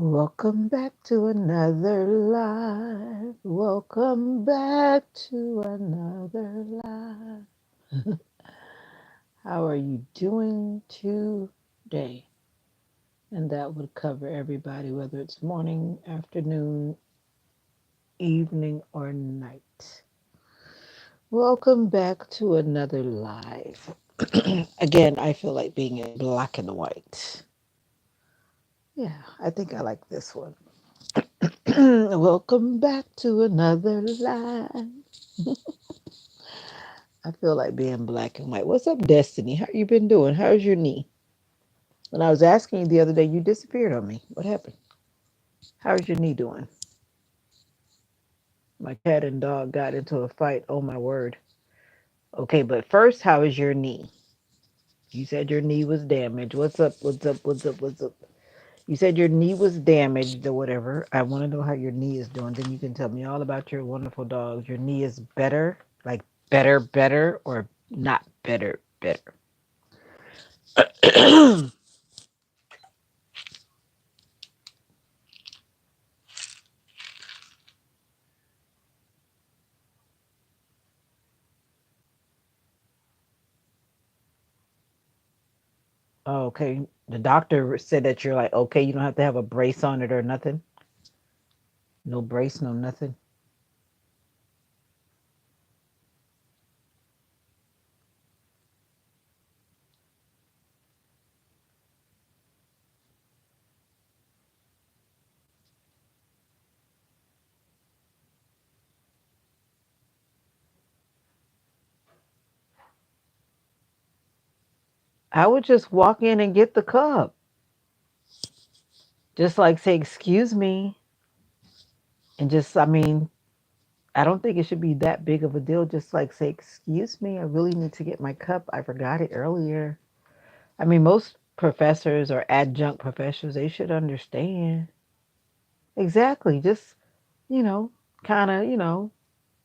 Welcome back to another live. Welcome back to another live. How are you doing today? And that would cover everybody, whether it's morning, afternoon, evening, or night. Welcome back to another live. Again, I feel like being in black and white. Yeah, I think I like this one. Welcome back to another live. I feel like being black and white. What's up, Destiny? How you been doing? How's your knee? When I was asking you the other day, you disappeared on me. What happened? How's your knee doing? My cat and dog got into a fight. Oh my word. Okay, but first, how is your knee? You said your knee was damaged. What's up? What's up? What's up? What's up? You said your knee was damaged or whatever. I want to know how your knee is doing. Then you can tell me all about your wonderful dogs. Your knee is better, like better, better, or not better, better. Oh, okay. The doctor said that you're like, okay, you don't have to have a brace on it or nothing. No brace, no nothing. I would just walk in and get the cup. Just like say, excuse me. And just, I mean, I don't think it should be that big of a deal. Just like say, excuse me, I really need to get my cup. I forgot it earlier. I mean, most professors or adjunct professors, they should understand. Exactly. Just, you know, kind of,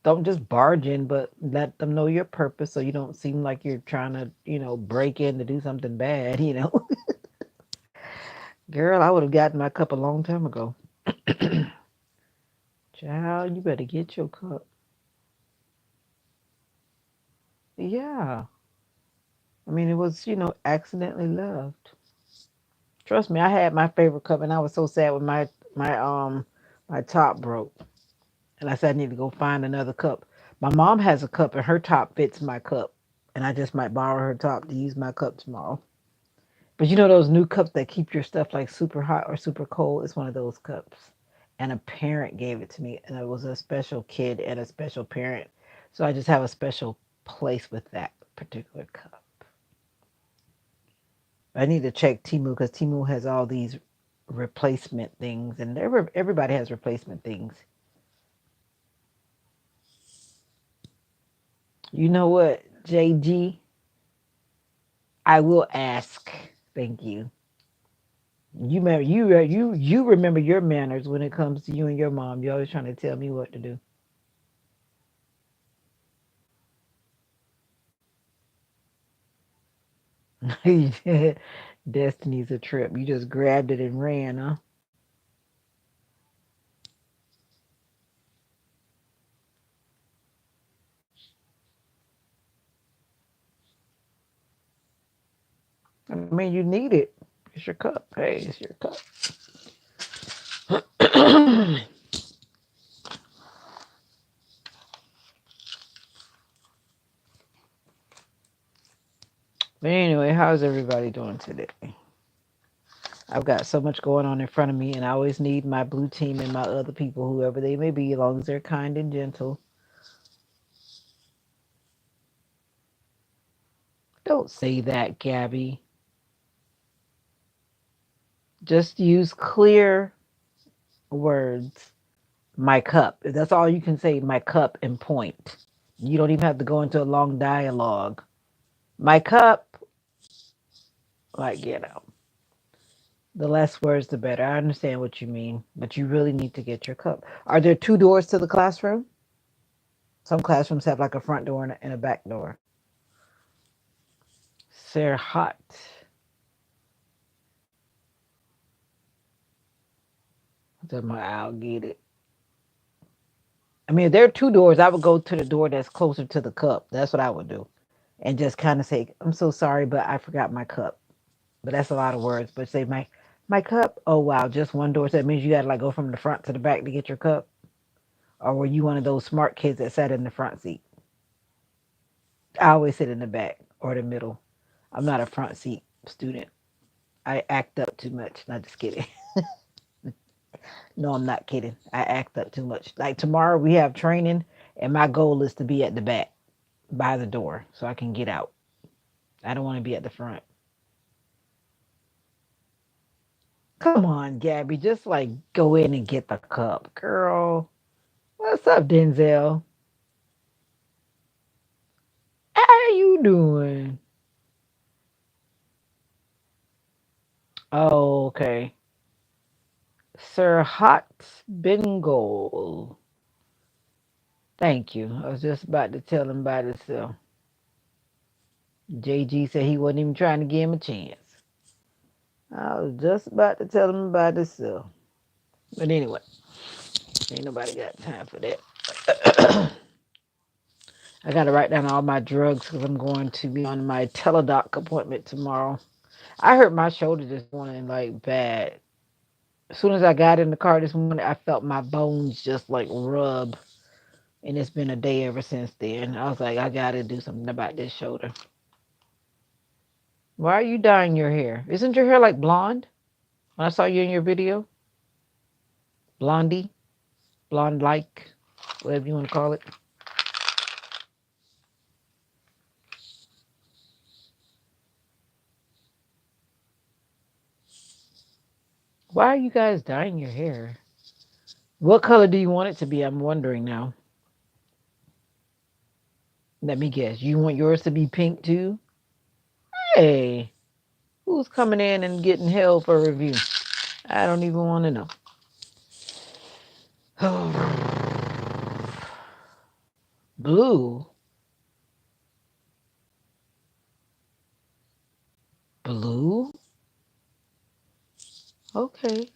don't just barge in, but let them know your purpose so you don't seem like you're trying to, break in to do something bad. Girl, I would have gotten my cup a long time ago. Child, you better get your cup. Yeah. I mean, it was, accidentally loved. Trust me, I had my favorite cup and I was so sad when my top broke. And I said I need to go find another cup. My mom has a cup and her top fits my cup. And I just might borrow her top to use my cup tomorrow. But you know those new cups that keep your stuff like super hot or super cold? It's one of those cups. And a parent gave it to me, and it was a special kid and a special parent. So I just have a special place with that particular cup. I need to check Timu because Timu has all these replacement things, and everybody has replacement things. You know what, JG? I will ask. Thank you. You remember your manners when it comes to you and your mom. You're always trying to tell me what to do. Destiny's a trip. You just grabbed it and ran, huh? I mean, you need it. It's your cup. Hey, it's your cup. But anyway, how's everybody doing today? I've got so much going on in front of me, and I always need my blue team and my other people, whoever they may be, as long as they're kind and gentle. Don't say that, Gabby. Just use clear words. My cup. That's all you can say, my cup, and point. You don't even have to go into a long dialogue. My cup, like, the less words, the better. I understand what you mean, but you really need to get your cup. Are there two doors to the classroom? Some classrooms have like a front door and a back door. Serhat. So I'll get it. I mean, if there are two doors, I would go to the door that's closer to the cup. That's what I would do. And just kind of say, I'm so sorry, but I forgot my cup. But that's a lot of words. But say, my cup. Oh, wow. Just one door. So that means you got to like go from the front to the back to get your cup. Or were you one of those smart kids that sat in the front seat? I always sit in the back or the middle. I'm not a front seat student. I act up too much. Not just kidding. No, I'm not kidding. I act up too much. Like tomorrow we have training, and my goal is to be at the back by the door so I can get out. I don't want to be at the front. Come on, Gabby. Just like go in and get the cup. Girl. What's up, Denzel? How you doing? Oh, okay. Sir Hot Bengal. Thank you. I was just about to tell him about himself. JG said he wasn't even trying to give him a chance. I was just about to tell him about himself. But anyway, ain't nobody got time for that. I got to write down all my drugs because I'm going to be on my teledoc appointment tomorrow. I hurt my shoulder this morning like bad. As soon as I got in the car this morning, I felt my bones just like rub. And it's been a day ever since then. I was like, I got to do something about this shoulder. Why are you dyeing your hair? Isn't your hair like blonde? When I saw you in your video, blondie, blonde like, whatever you want to call it. Why are you guys dyeing your hair? What color do you want it to be? I'm wondering now. Let me guess. You want yours to be pink too? Hey, who's coming in and getting held for review? I don't even want to know. Blue, blue. Okay,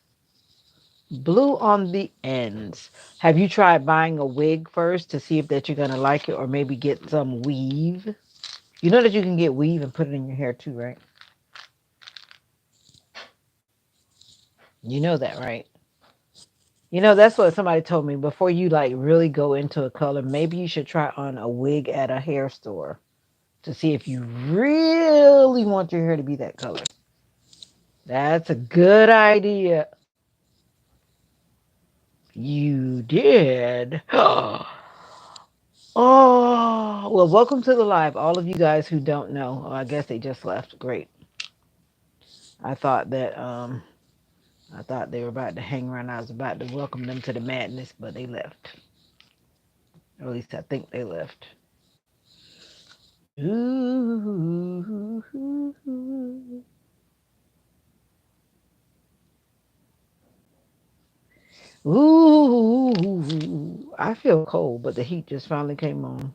blue on the ends. Have you tried buying a wig first to see if that you're gonna like it, or maybe get some weave? You know that you can get weave and put it in your hair too, right? You know that, right? You know, that's what somebody told me. Before you like really go into a color, maybe you should try on a wig at a hair store to see if you really want your hair to be that color. That's a good idea. You did. Oh, well, welcome to the live. All of you guys who don't know, oh, I guess they just left. Great. I thought that I thought they were about to hang around. I was about to welcome them to the madness, but they left. Or at least I think they left. Ooh, ooh, I feel cold, but the heat just finally came on.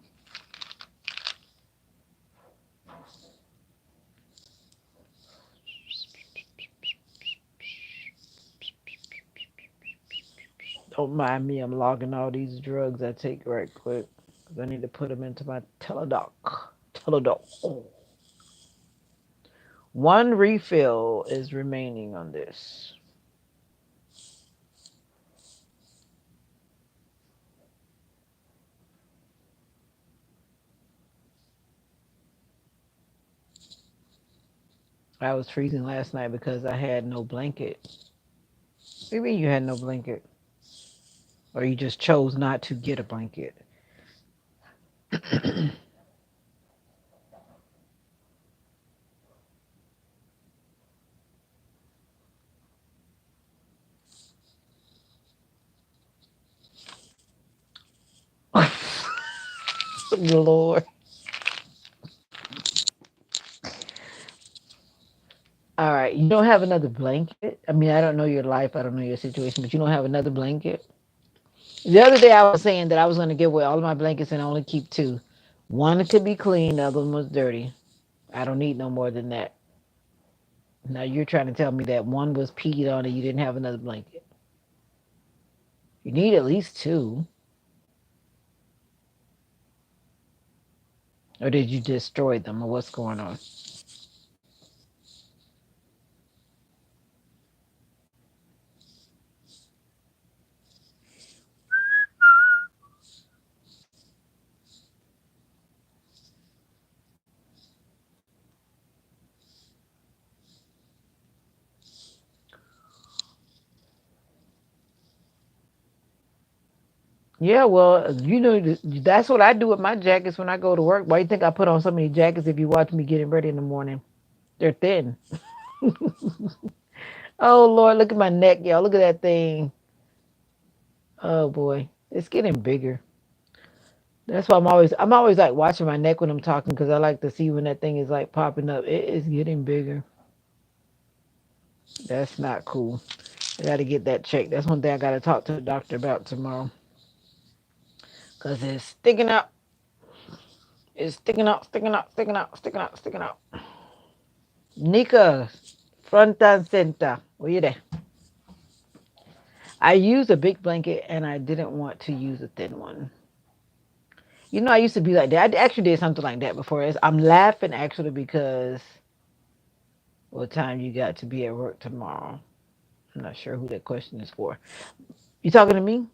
Don't mind me, I'm logging all these drugs I take right quick because I need to put them into my teledoc. Teledoc. One refill is remaining on this. I was freezing last night because I had no blanket. What do you mean you had no blanket? Or you just chose not to get a blanket? Lord. All right. You don't have another blanket? I mean, I don't know your life. I don't know your situation, but you don't have another blanket? The other day I was saying that I was going to give away all of my blankets and only keep two. One could be clean, the other one was dirty. I don't need no more than that. Now you're trying to tell me that one was peed on and you didn't have another blanket. You need at least two. Or did you destroy them? Or what's going on? Yeah, well, that's what I do with my jackets when I go to work. Why you think I put on so many jackets if you watch me getting ready in the morning? They're thin. Oh Lord, look at my neck, y'all. Look at that thing. Oh boy, it's getting bigger. That's why I'm always like watching my neck when I'm talking because I like to see when that thing is like popping up. It is getting bigger. That's not cool. I got to get that checked. That's one thing I got to talk to the doctor about tomorrow because it's sticking out. It's sticking out, sticking out, sticking out, sticking out, sticking out. Nika, front and center. Were you there? I used a big blanket and I didn't want to use a thin one. I used to be like that. I actually did something like that before. I'm laughing actually because what time you got to be at work tomorrow? I'm not sure who that question is for. You talking to me?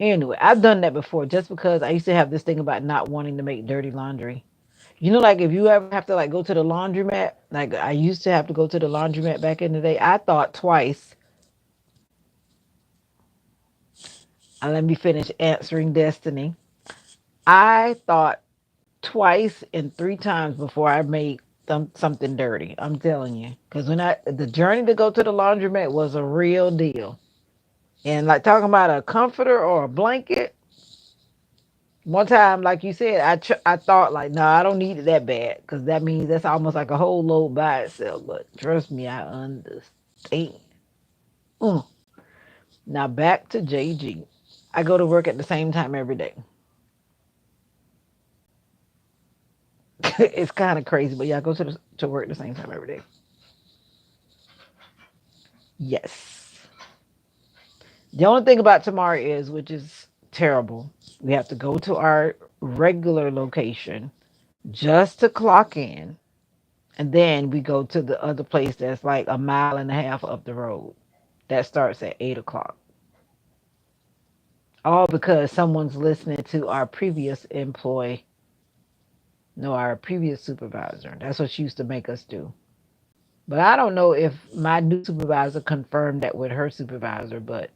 Anyway, I've done that before just because I used to have this thing about not wanting to make dirty laundry. Like if you ever have to like go to the laundromat, like I used to have to go to the laundromat back in the day, I thought twice. And let me finish answering Destiny. I thought twice and three times before I made something dirty. I'm telling you, because the journey to go to the laundromat was a real deal. And like talking about a comforter or a blanket, one time, like you said, I thought like, no, I don't need it that bad because that means that's almost like a whole load by itself. But trust me, I understand. Mm. Now back to JG. I go to work at the same time every day. It's kind of crazy, but yeah, I go to work at the same time every day. Yes. The only thing about tomorrow is, which is terrible, we have to go to our regular location just to clock in, and then we go to the other place that's like a mile and a half up the road. That starts at 8 o'clock. All because someone's listening to our previous employee, no, our previous supervisor. That's what she used to make us do. But I don't know if my new supervisor confirmed that with her supervisor, but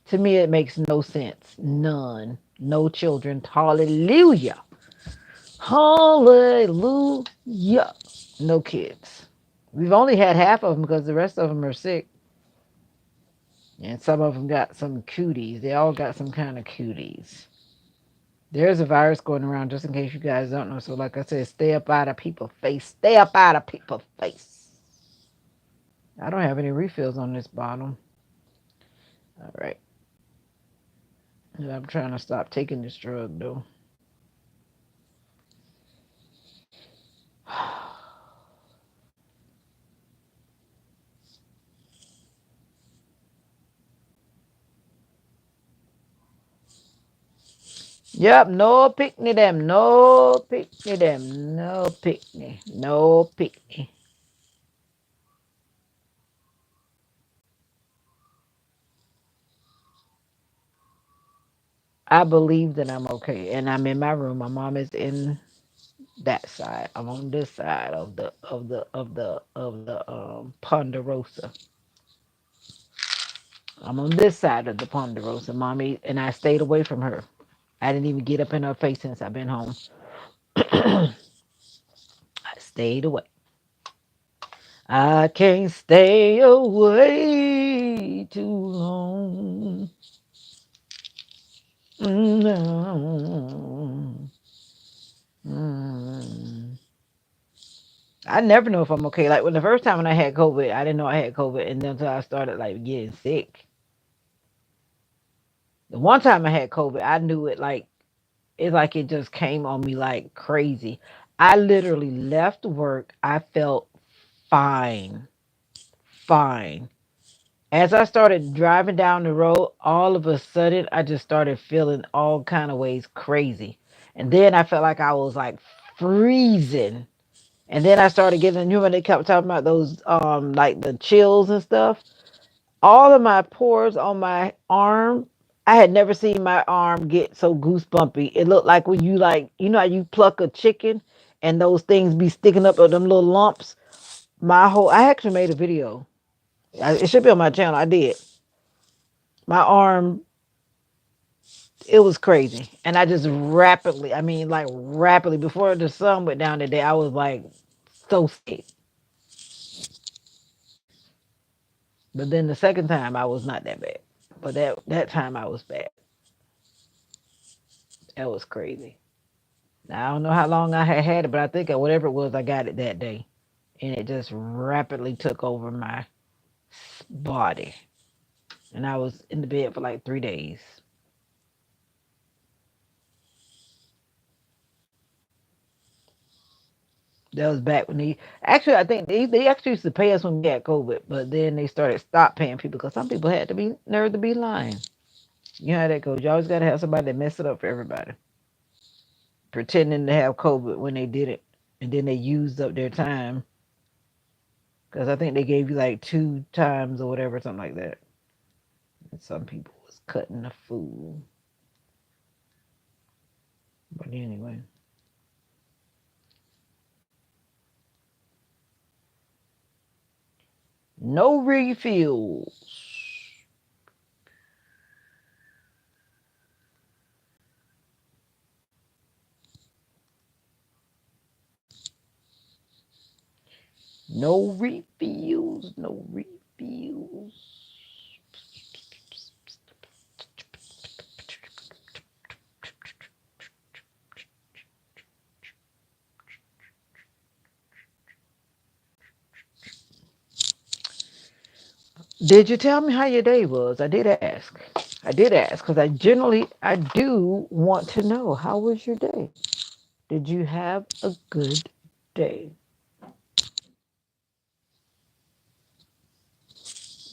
to me, it makes no sense. None. No children. Hallelujah. Hallelujah. No kids. We've only had half of them because the rest of them are sick. And some of them got some cuties. They all got some kind of cuties. There's a virus going around just in case you guys don't know. So, like I said, stay up out of people's face. Stay up out of people's face. I don't have any refills on this bottle. All right. I'm trying to stop taking this drug, though. Yep, no picnic them, no picnic them, no picnic, no picnic. I believe that I'm okay, and I'm in my room. My mom is in that side. I'm on this side of the Ponderosa. I'm on this side of the Ponderosa, mommy, and I stayed away from her. I didn't even get up in her face since I've been home. I stayed away. I can't stay away too long. No. Mm. I never know if I'm okay. Like when the first time when I had COVID, I didn't know I had COVID, and then until I started like getting sick. The one time I had COVID, I knew it like it just came on me like crazy. I literally left work. I felt fine, fine. As I started driving down the road, all of a sudden I just started feeling all kind of ways crazy. And then I felt like I was like freezing. And then I started getting, you know, when they kept talking about those like the chills and stuff. All of my pores on my arm, I had never seen my arm get so goosebumpy. It looked like when you like, you know how you pluck a chicken and those things be sticking up of them little lumps. My whole, I actually made a video. It should be on my channel. I did. My arm, it was crazy. And I just rapidly, I mean, like rapidly, before the sun went down today, I was like so sick. But then the second time, I was not that bad. But that time I was bad. That was crazy. Now, I don't know how long I had had it, but I think whatever it was, I got it that day. And it just rapidly took over my body. And I was in the bed for like 3 days. That was back when actually, I think they actually used to pay us when we had COVID, but then they started stop paying people because some people had to be nerve to be lying. You know how that goes. You always got to have somebody that mess it up for everybody, pretending to have COVID when they did it, and then they used up their time because I think they gave you like 2 times or whatever, something like that. And some people was cutting the fool. But anyway, no refills. No refills. No refills. Did you tell me how your day was? I did ask. I did ask because I do want to know how was your day. Did you have a good day?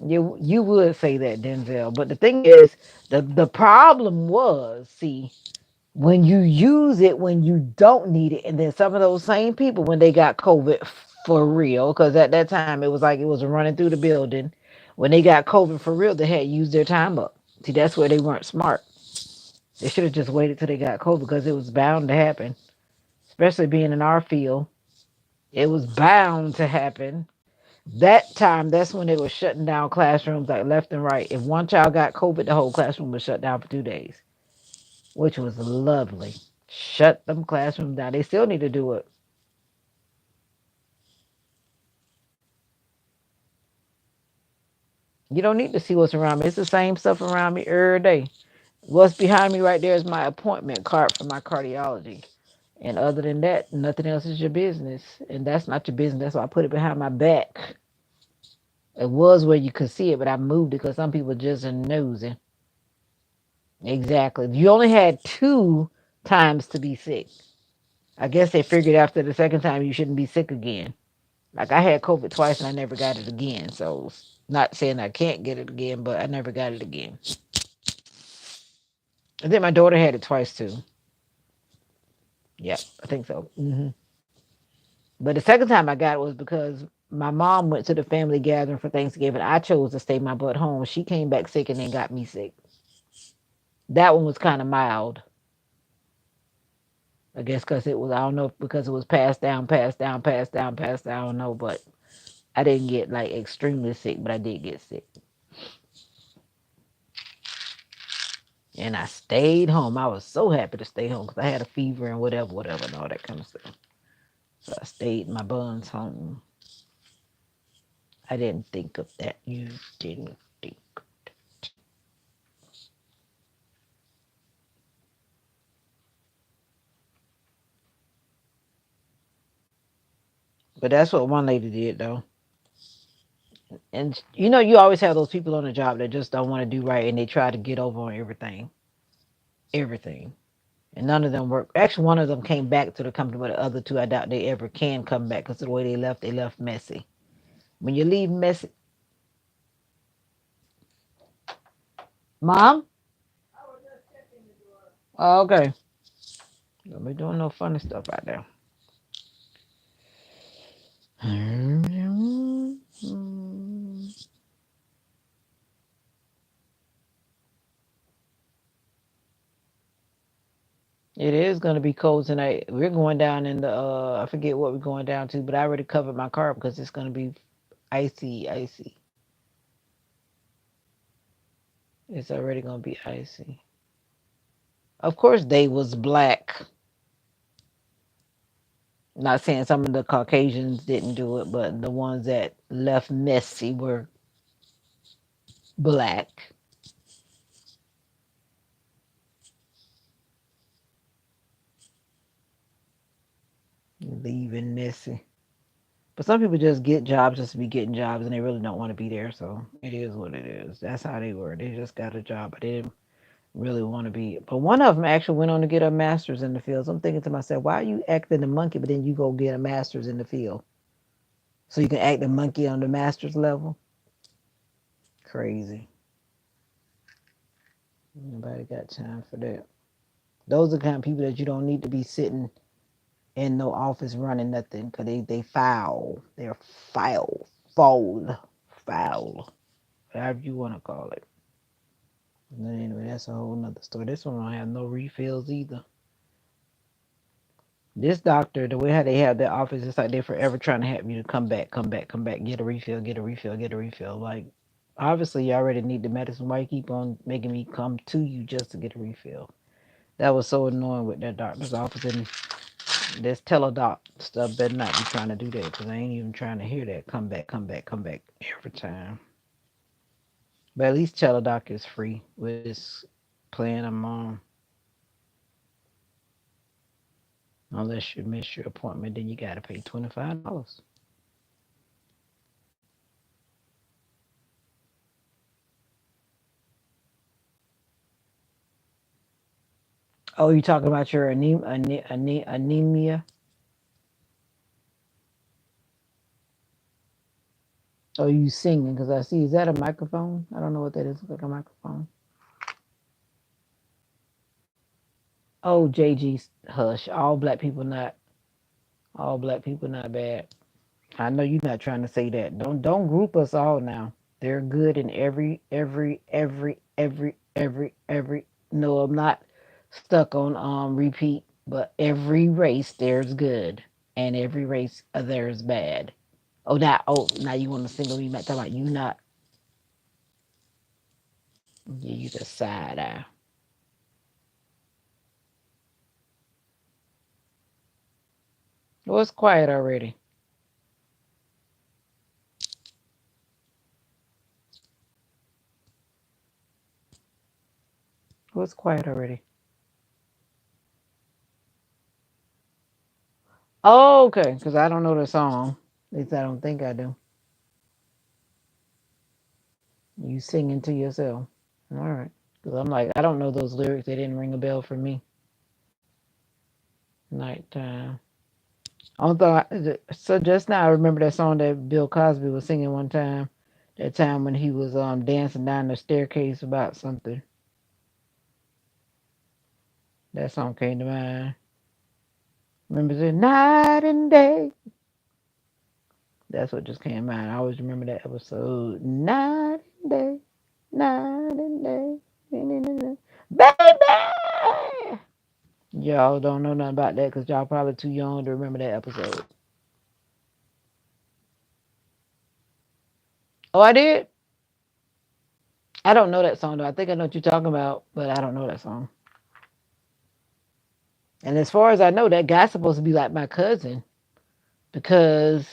You would say that, Denzel, but the thing is, the problem was, see, when you use it when you don't need it, and then some of those same people when they got COVID for real, because at that time it was like it was running through the building. When they got COVID for real, they had used their time up. See, that's where they weren't smart. They should have just waited till they got COVID because it was bound to happen, especially being in our field. It was bound to happen. That time, that's when they were shutting down classrooms like left and right. If one child got COVID, the whole classroom was shut down for 2 days, which was lovely. Shut them classrooms down. They still need to do it. You don't need to see what's around me. It's the same stuff around me every day. What's behind me right there is my appointment card for my cardiology. And other than that, nothing else is your business. And that's not your business. That's why I put it behind my back. It was where you could see it, but I moved it because some people just are nosy. Exactly. You only had 2 times to be sick. I guess they figured after the second time you shouldn't be sick again. Like I had COVID twice and I never got it again. So not saying I can't get it again, but I never got it again. I think my daughter had it twice too. Yeah, I think so. But the second time I got it was because my mom went to the family gathering for Thanksgiving. I chose to stay my butt home. She came back sick and then got me sick. That one was kind of mild. I guess because it was, I don't know if because it was passed down, passed down, passed down, passed down, I don't know, but I didn't get like extremely sick, but I did get sick. And I stayed home. I was so happy to stay home because I had a fever and whatever, whatever, and all that kind of stuff. So I stayed in my buns home. I didn't think of that. You didn't think. But that's what one lady did, though. And you know, you always have those people on the job that just don't want to do right and they try to get over on everything. Everything. And none of them work. Actually, one of them came back to the company, but the other two, I doubt they ever can come back because the way they left messy. When you leave messy, Mom? Oh, okay. Don't be doing no funny stuff out there. It is going to be cold tonight. We're going down in the I forget what we're going down to, but I already covered my car because it's going to be icy, icy. It's already going to be icy. Of course, they was black. Not saying some of the Caucasians didn't do it, but the ones that left messy were black, leaving messy. But some people just get jobs just to be getting jobs, and they really don't want to be there. So it is what it is. That's how they were. They just got a job, but they didn't really want to be. But one of them actually went on to get a master's in the field. So I'm thinking to myself, why are you acting the monkey, but then you go get a master's in the field so you can act the monkey on the master's level? Crazy. Nobody got time for that. Those are the kind of people that you don't need to be sitting in no office running nothing because they foul. They're foul, however you want to call it. But anyway, that's a whole nother story. This one don't have no refills either. This doctor, the way how they have their office, it's like they're forever trying to help you to come back, come back, come back, get a refill, get a refill, get a refill. Like, obviously, you already need the medicine. Why you keep on making me come to you just to get a refill? That was so annoying with that doctor's office. And this teledoc stuff better not be trying to do that because I ain't even trying to hear that. Come back, come back, come back every time. But at least teledoc is free with this plan I'm on. Unless you miss your appointment, then you got to pay $25. Oh, you talking about your anemia? Oh, you singing? Because I see, is that a microphone? I don't know what that is. Look like a microphone. Oh, JG, hush. All black people not bad. I know you're not trying to say that. Don't group us all now. They're good in every. No, I'm not stuck on repeat, but every race there's good, and every race there's bad. Now you want to single me back? Talking about you not. Yeah, you the side eye. Well, it's quiet already. Well, it's quiet already. Oh, okay, because I don't know the song. At least I don't think I do. You singing to yourself. All right. Because I'm like, I don't know those lyrics. They didn't ring a bell for me. Nighttime. So just now I remember that song that Bill Cosby was singing one time. That time when he was dancing down the staircase about something. That song came to mind. Remember the night and day. That's what just came to mind. I always remember that episode. Night and day, night and day. Baby! Y'all don't know nothing about that because y'all probably too young to remember that episode. Oh, I did? I don't know that song though. I think I know what you're talking about, but I don't know that song. And as far as I know, that guy's supposed to be like my cousin because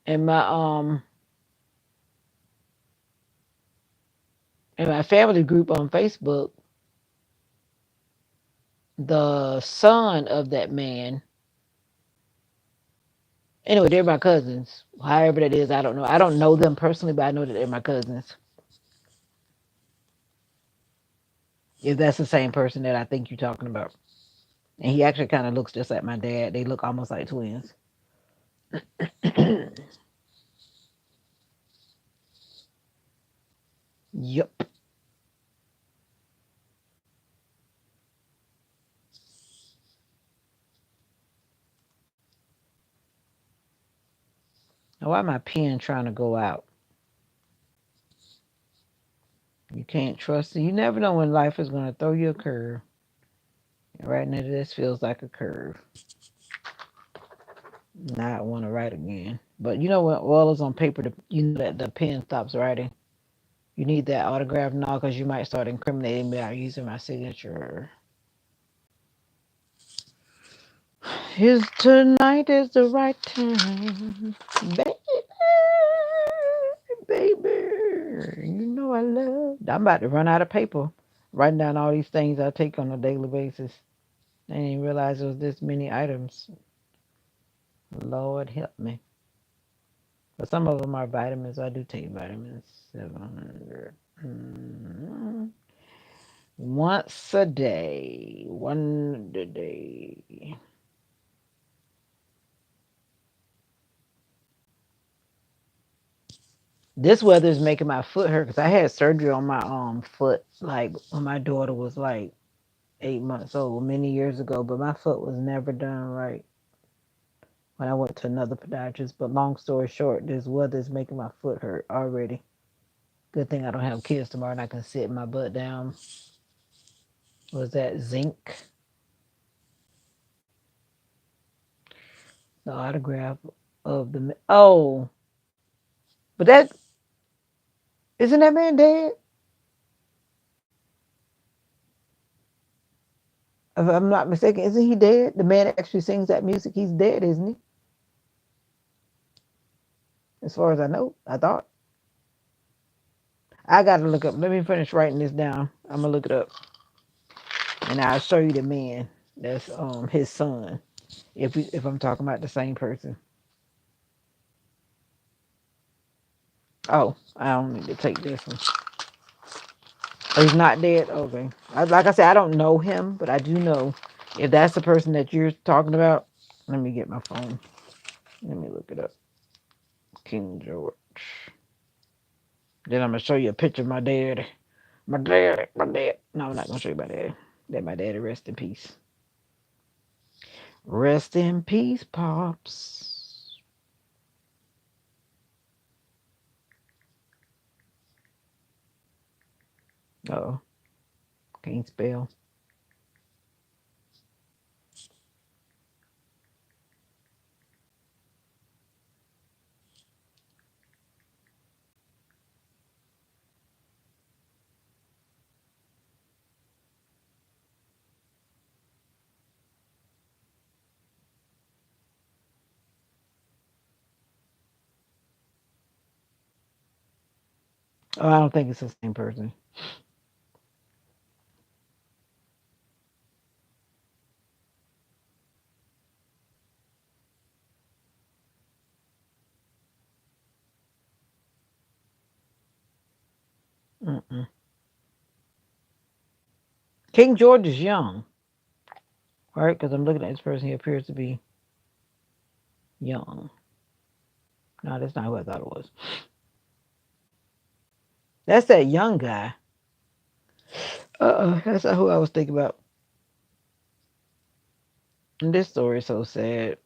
in my um in my family group on Facebook, the son of that man. Anyway, they're my cousins. However that is, I don't know. I don't know them personally, but I know that they're my cousins. If that's the same person that I think you're talking about. And he actually kind of looks just like my dad. They look almost like twins. Yep. Why my pen trying to go out? You can't trust it. You never know when life is going to throw you a curve. And right now, this feels like a curve. Now I want to write again. But you know when oil is on paper, you know that the pen stops writing. You need that autograph now because you might start incriminating me by using my signature. Is tonight is the right time, baby, baby. You know I love. I'm about to run out of paper, writing down all these things I take on a daily basis. I didn't even realize there was this many items. Lord help me. But some of them are vitamins. I do take vitamins. 700. Once a day. One a day. This weather is making my foot hurt because I had surgery on my foot like when my daughter was like 8 months old many years ago, but my foot was never done right when I went to another podiatrist. But long story short, this weather is making my foot hurt already. Good thing I don't have kids tomorrow and I can sit my butt down. Was that zinc? The autograph of the but that isn't that man dead? If I'm not mistaken, isn't he dead? The man that actually sings that music, he's dead, isn't he? As far as I know, I thought. I gotta look up. Let me finish writing this down. I'm gonna look it up, and I'll show you the man. That's his son. If I'm talking about the same person. Oh, I don't need to take this one. Oh, he's not dead. Okay. Like I said, I don't know him, but I do know if that's the person that you're talking about. Let me get my phone. Let me look it up. King George. Then I'm gonna show you a picture of my dad. My dad. My dad. No, I'm not gonna show you my dad. Let my daddy rest in peace. Rest in peace, pops. Oh, can't spell. Oh, I don't think it's the same person. Mm-mm. King George is young, right? Because I'm looking at this person. He appears to be young. No, that's not who I thought it was. That's that young guy. That's not who I was thinking about. And this story is so sad.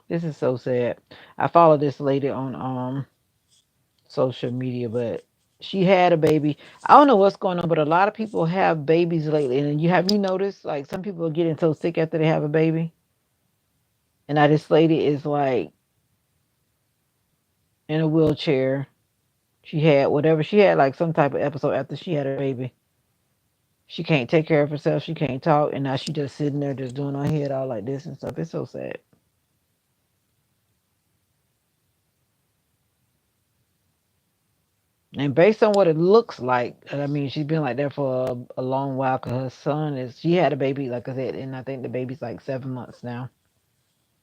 This is so sad. I follow this lady on social media, but she had a baby. I don't know what's going on, but a lot of people have babies lately. And you noticed like some people are getting so sick after they have a baby. And now this lady is like in a wheelchair. She had whatever she had like some type of episode after she had her baby. She can't take care of herself. She can't talk, and now she just sitting there just doing her head all like this and stuff. It's so sad. And based on what it looks like, I mean, she's been like that for a long while. Cause her son is, she had a baby, like I said, and I think the baby's like 7 months now.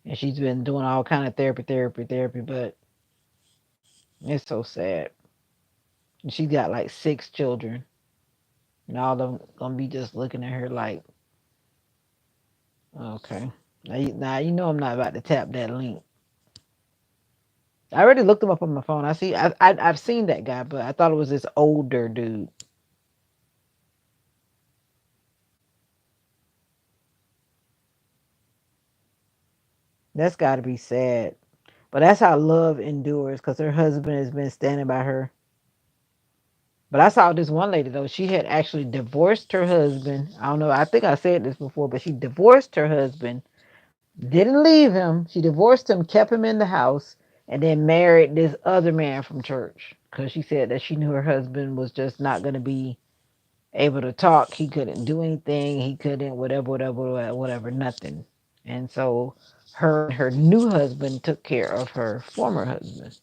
And she's been doing all kind of therapy. But it's so sad. And she got like 6 children, and all of them gonna be just looking at her like, okay, now you know I'm not about to tap that link. I already looked him up on my phone. I've seen that guy, but I thought it was this older dude. That's got to be sad. But that's how love endures because her husband has been standing by her. But I saw this one lady though. She had actually divorced her husband. I don't know. I think I said this before, but she divorced her husband. Didn't leave him. She divorced him, kept him in the house, and then married this other man from church because she said that she knew her husband was just not going to be able to talk. He couldn't do anything. He couldn't whatever, nothing. And so her and her new husband took care of her former husband.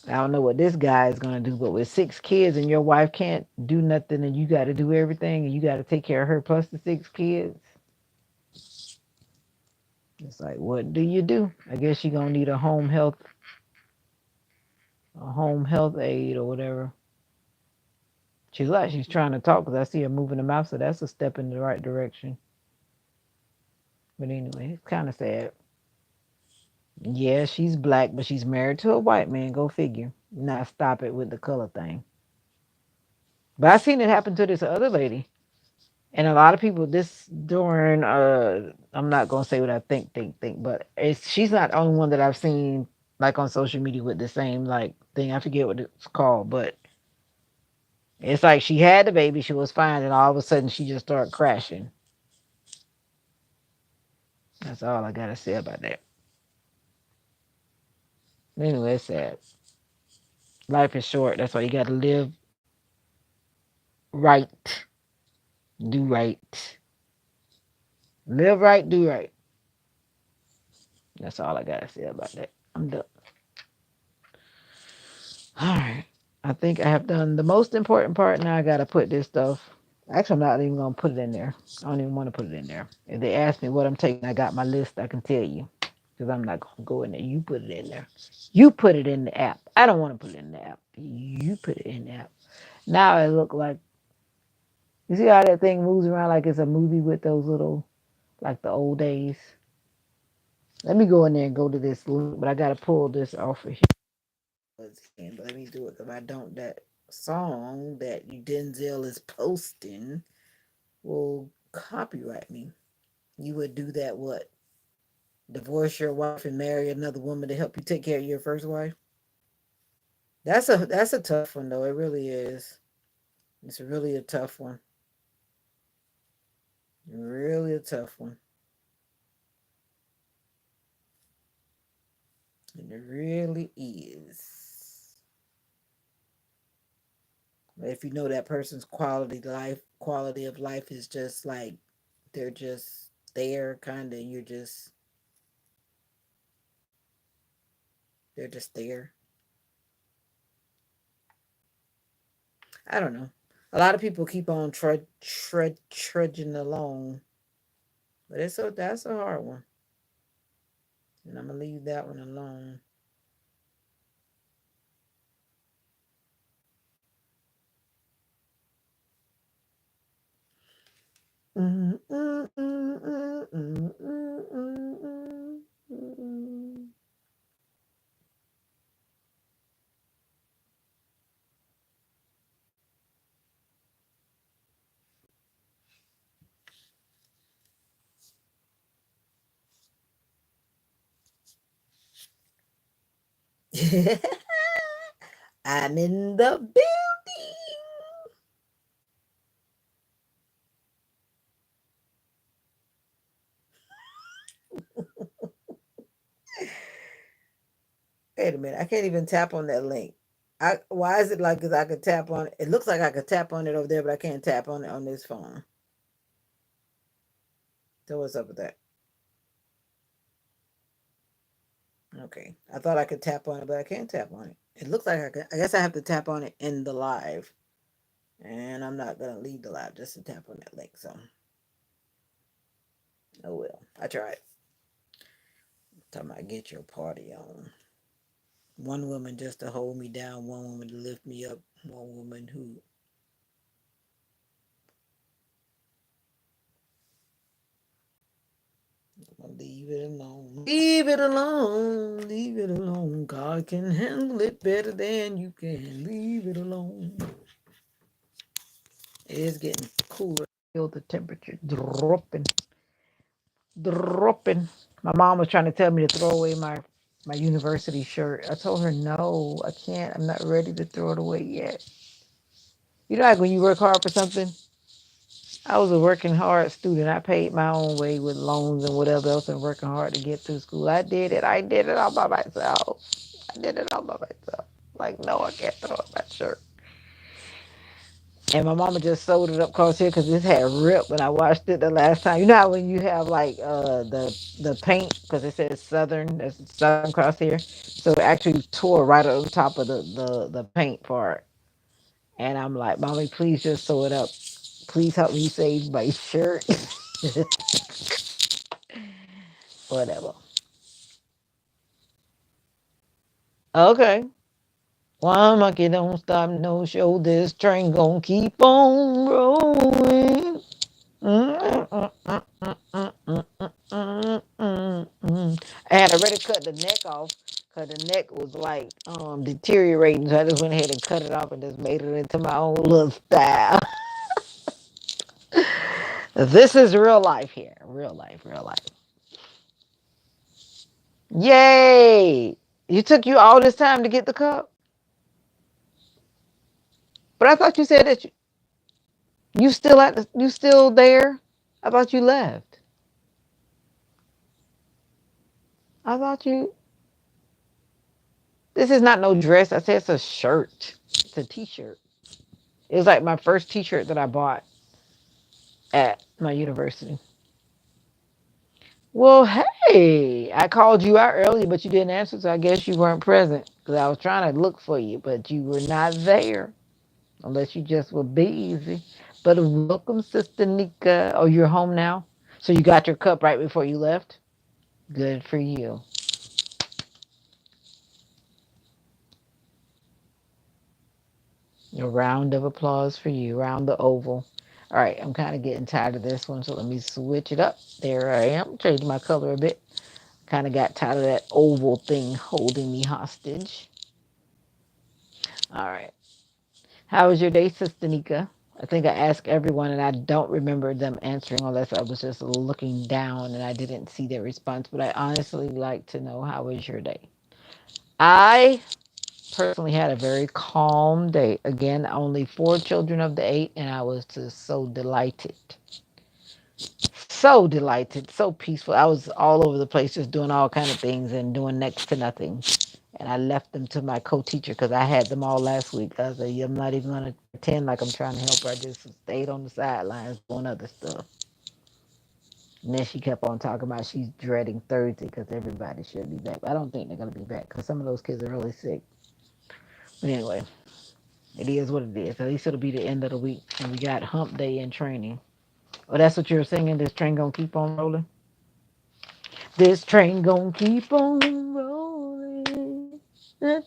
I don't know what this guy is going to do, but with six kids and your wife can't do nothing and you got to do everything and you got to take care of her plus the six kids, it's like, what do you do? I guess you're going to need a home health aide or whatever. She's trying to talk because I see her moving her mouth, so that's a step in the right direction. But anyway, it's kind of sad. Yeah, she's black, but she's married to a white man. Go figure. Now stop it with the color thing. But I seen it happen to this other lady. And a lot of people this during I'm not gonna say what I think, but she's not the only one that I've seen like on social media with the same like thing. I forget what it's called, but it's like she had the baby, she was fine, and all of a sudden she just started crashing. That's all I gotta say about that. Anyway, it's sad. Life is short. That's why you gotta live right, do right. Live right, do right. That's all I gotta say about that. I'm done. All right. I think I have done the most important part. Now I gotta put this stuff. Actually, I'm not even gonna put it in there. I don't even want to put it in there. If they ask me what I'm taking, I got my list. I can tell you because I'm not gonna go in there. You put it in there. You put it in the app. I don't want to put it in the app. You put it in the app. Now it look like you see how that thing moves around like it's a movie with those little like the old days. Let me go in there and go to this link, but I gotta pull this off of here. But let me do it because I don't. That song that Denzel is posting will copyright me. You would do that what? Divorce your wife and marry another woman to help you take care of your first wife? That's a tough one though. It really is. It's really a tough one. Really a tough one. And it really is. But if you know that person's quality of life is just like they're just there, kind of. They're just there. I don't know. A lot of people keep on trudging along, but that's a hard one, and I'm gonna leave that one alone. Mm, mm, mm, mm, mm, mm, mm, mm, mm. I'm in the building. Wait a minute, I can't even tap on that link. Why is it like? Cause I could tap on it. It looks like I could tap on it over there, but I can't tap on it on this phone. So what's up with that? Okay, I thought I could tap on it, but I can't tap on it. It looks like I could. I guess I have to tap on it in the live, and I'm not gonna leave the live just to tap on that link. So, oh well, I tried. Talking about get your party on. One woman just to hold me down, one woman to lift me up, one woman who leave it alone. Leave it alone. Leave it alone. God can handle it better than you can. Leave it alone. It is getting cooler. feel the temperature dropping, dropping. My mom was trying to tell me to throw away my university shirt. I told her no, I can't. I'm not ready to throw it away yet. You know, like when you work hard for something. I was a working hard student. I paid my own way with loans and whatever else, and working hard to get through school. I did it. I did it all by myself. I did it all by myself. Like, no, I can't throw up my shirt. And my mama just sewed it up across here because this had ripped when I washed it the last time. You know how when you have like the paint because it says Southern, there's Southern cross here, so it actually tore right on top of the paint part. And I'm like, mommy, please just sew it up. Please help me save my shirt. Whatever. Okay. One monkey don't stop, no show. This train gonna keep on rolling. I had already cut the neck off because the neck was like deteriorating. So I just went ahead and cut it off and just made it into my own little style. This is real life here. Real life, real life. Yay! You took you all this time to get the cup? But I thought you said that you still you still there? I thought you left. I thought you this is not no dress. I said it's a shirt. It's a t-shirt. It was like my first t-shirt that I bought at my university. Well, hey, I called you out earlier, but you didn't answer, so I guess you weren't present. Because I was trying to look for you, but you were not there. Unless you just were busy. But welcome, Sister Nika. Oh, you're home now? So you got your cup right before you left? Good for you. A round of applause for you. Round the oval. All right, I'm kind of getting tired of this one, so let me switch it up. There I am. Change my color a bit. Kind of got tired of that oval thing holding me hostage. All right. How was your day, Sister Nika? I think I asked everyone and I don't remember them answering unless I was just looking down and I didn't see their response. But I honestly like to know how was your day. I personally had a very calm day. Again, only 4 children of the 8, and I was just so delighted. So delighted, so peaceful. I was all over the place just doing all kind of things and doing next to nothing. And I left them to my co-teacher because I had them all last week. I was like, I'm not even going to pretend like I'm trying to help her. I just stayed on the sidelines doing other stuff. And then she kept on talking about she's dreading Thursday because everybody should be back. But I don't think they're going to be back because some of those kids are really sick. But anyway, it is what it is. At least it'll be the end of the week. And we got hump day in training. Oh, that's what you're singing? This train going to keep on rolling? This train going to keep on rolling. I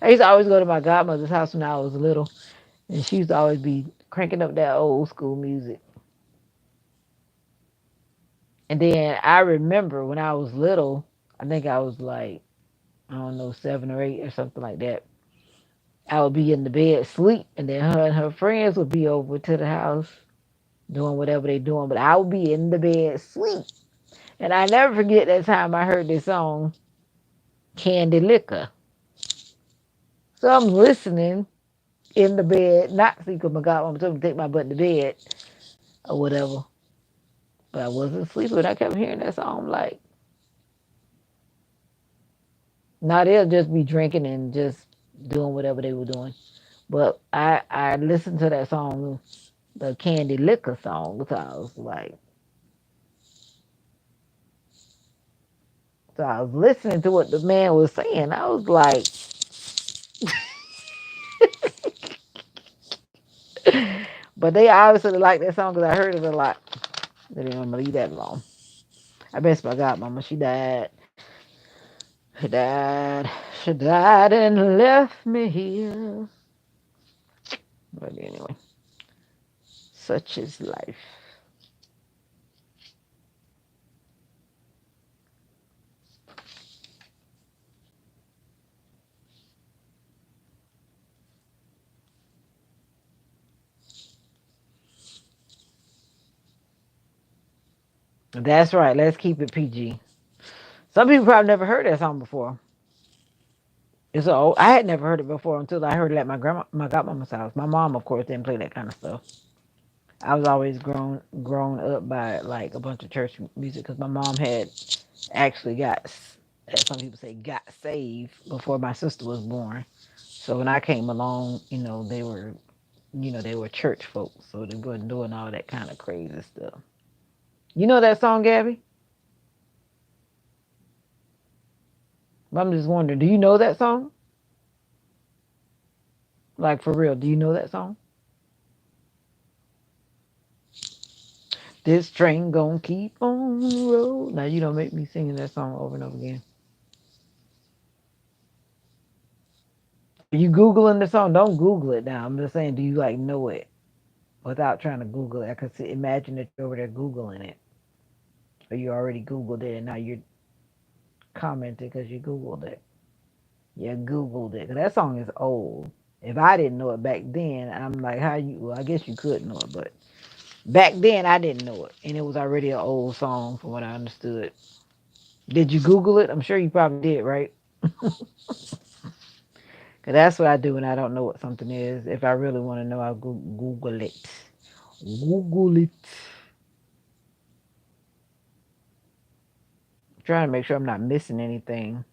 used to always go to my godmother's house when I was little, and she used to always be cranking up that old school music. And then I remember when I was little, I think I was like, I don't know, 7 or 8 or something like that. I would be in the bed sleep, and then her and her friends would be over to the house doing whatever they doing, but I would be in the bed sleep. And I never forget that time I heard this song, Candy Liquor. So I'm listening in the bed, not sleep because my godmama told me to take my butt to bed or whatever. But I wasn't sleeping. I kept hearing that song. I'm like, now they'll just be drinking and just doing whatever they were doing. But I listened to that song, the Candy Liquor song. So I was listening to what the man was saying. I was like, but they obviously like that song because I heard it a lot. They didn't want to leave that alone. I miss my godmama. She died. She died. She died and left me here. But anyway, such is life. That's right. Let's keep it PG. Some people probably never heard that song before. It's old. I had never heard it before until I heard it at my godmama's house. My mom, of course, didn't play that kind of stuff. I was always grown up by like a bunch of church music because my mom had actually as some people say, got saved before my sister was born. So when I came along, they were church folks, so they wasn't doing all that kind of crazy stuff. You know that song, Gabby? I'm just wondering, do you know that song? Like for real, do you know that song? This train gonna keep on the road. Now you don't make me singing that song over and over again. Are you googling the song? Don't Google it now. I'm just saying, do you like know it without trying to Google it? I could imagine that you're over there googling it, or you already googled it and now you're commenting because you googled it. You googled it. 'Cause that song is old. If I didn't know it back then, I'm like, how you? Well, I guess you could know it, but back then I didn't know it, and it was already an old song from what I understood. Did you Google it? I'm sure you probably did, right? Cause that's what I do when I don't know what something is. If I really want to know, I'll Google it. Google it. I'm trying to make sure I'm not missing anything.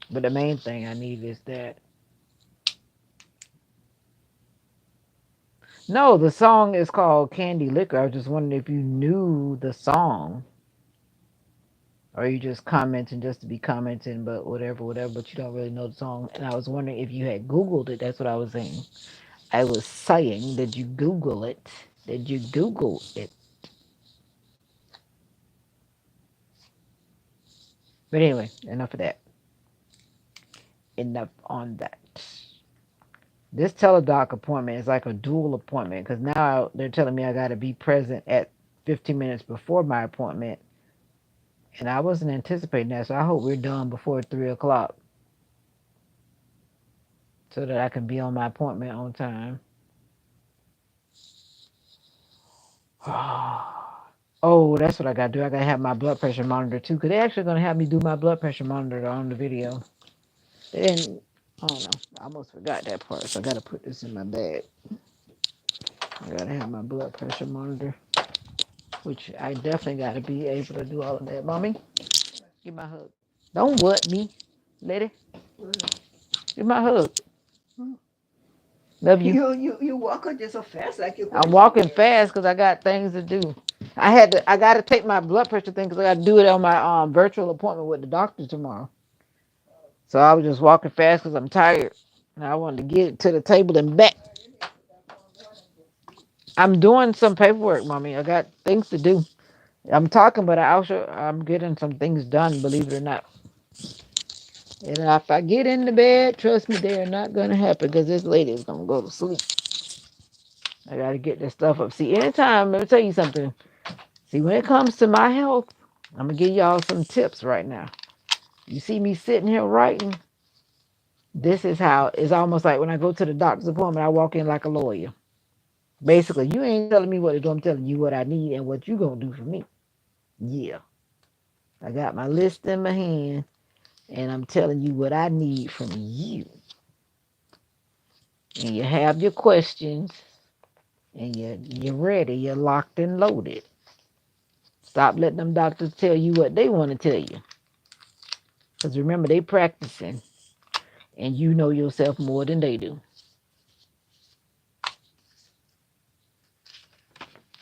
But the main thing I need is that. No, the song is called Candy Liquor. I was just wondering if you knew the song, or you just commenting just to be commenting, but whatever, whatever. But you don't really know the song. And I was wondering if you had Googled it. That's what I was saying. I was saying, did you Google it? Did you Google it? But anyway, enough of that. Enough on that. This teledoc appointment is like a dual appointment because now they're telling me I got to be present at 15 minutes before my appointment. And I wasn't anticipating that, so I hope we're done before 3 o'clock so that I can be on my appointment on time. Oh, that's what I got to do. I got to have my blood pressure monitor too because they're actually going to have me do my blood pressure monitor on the video. And I don't know. I almost forgot that part, so I got to put this in my bag. I got to have my blood pressure monitor, which I definitely got to be able to do all of that. Mommy, give my hug. Don't what me, lady. Give my hug. Love you. You walking just so fast like you're I'm going walking somewhere. fast because I got things to do. I got to take my blood pressure thing because I got to do it on my virtual appointment with the doctor tomorrow. So I was just walking fast because I'm tired. And I wanted to get to the table and back. I'm doing some paperwork, mommy. I got things to do. I'm talking, but I'm getting some things done. Believe it or not. And if I get into bed, trust me, they are not gonna happen because this lady is gonna go to sleep. I gotta get this stuff up. See, anytime, let me tell you something. See, when it comes to my health, I'm gonna give y'all some tips right now. You see me sitting here writing. This is how it's almost like when I go to the doctor's appointment, I walk in like a lawyer. Basically, you ain't telling me what to do. I'm telling you what I need and what you gonna do for me. Yeah, I got my list in my hand, and I'm telling you what I need from you. And you have your questions, and you're ready. You're locked and loaded. Stop letting them doctors tell you what they want to tell you. Because remember, they practicing, and you know yourself more than they do.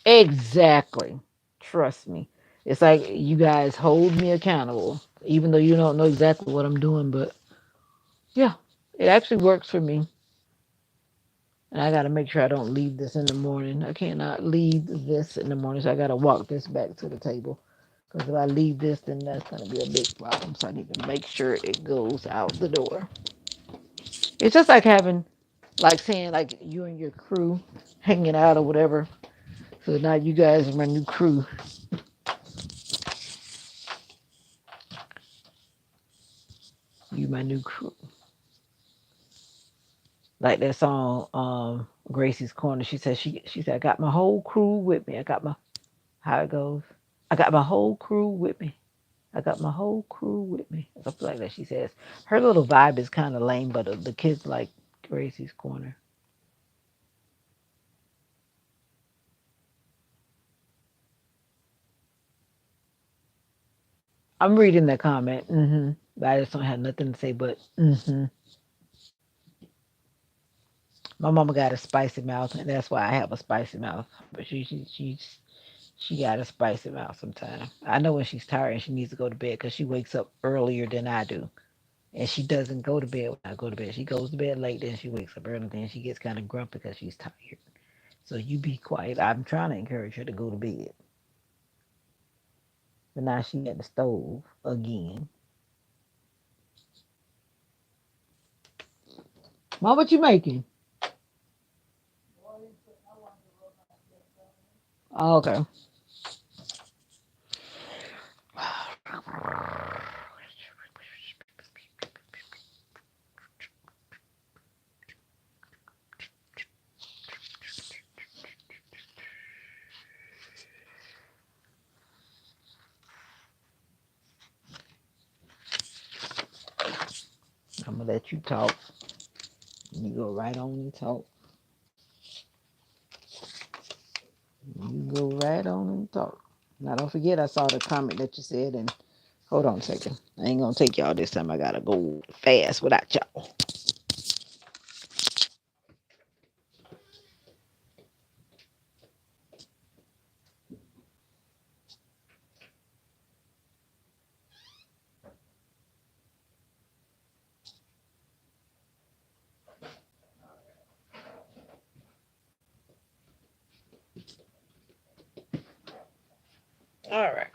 Exactly. Trust me. It's like you guys hold me accountable, even though you don't know exactly what I'm doing. But yeah, it actually works for me. And I got to make sure I don't leave this in the morning. I cannot leave this in the morning, so I got to walk this back to the table. Because if I leave this, then that's going to be a big problem. So I need to make sure it goes out the door. It's just like having, like saying, like you and your crew hanging out or whatever. So now you guys are my new crew. You my new crew. Like that song, Gracie's Corner. She said I got my whole crew with me. I got my how it goes. I got my whole crew with me. I got my whole crew with me. Something like that. She says her little vibe is kind of lame, but the kids like Gracie's Corner. I'm reading the comment. But I just don't have nothing to say. But my mama got a spicy mouth, and that's why I have a spicy mouth. But she got a spicy mouth sometimes. I know when she's tired and she needs to go to bed because she wakes up earlier than I do. And she doesn't go to bed when I go to bed. She goes to bed late, then she wakes up early, then she gets kind of grumpy because she's tired. So you be quiet. I'm trying to encourage her to go to bed. But now she at the stove again. Mom, what you making? Oh, okay. I'm gonna let you talk. You go right on and talk. You go right on and talk. Now don't forget I saw the comment that you said and hold on a second. I ain't gonna take y'all this time. I gotta go fast without y'all. All right.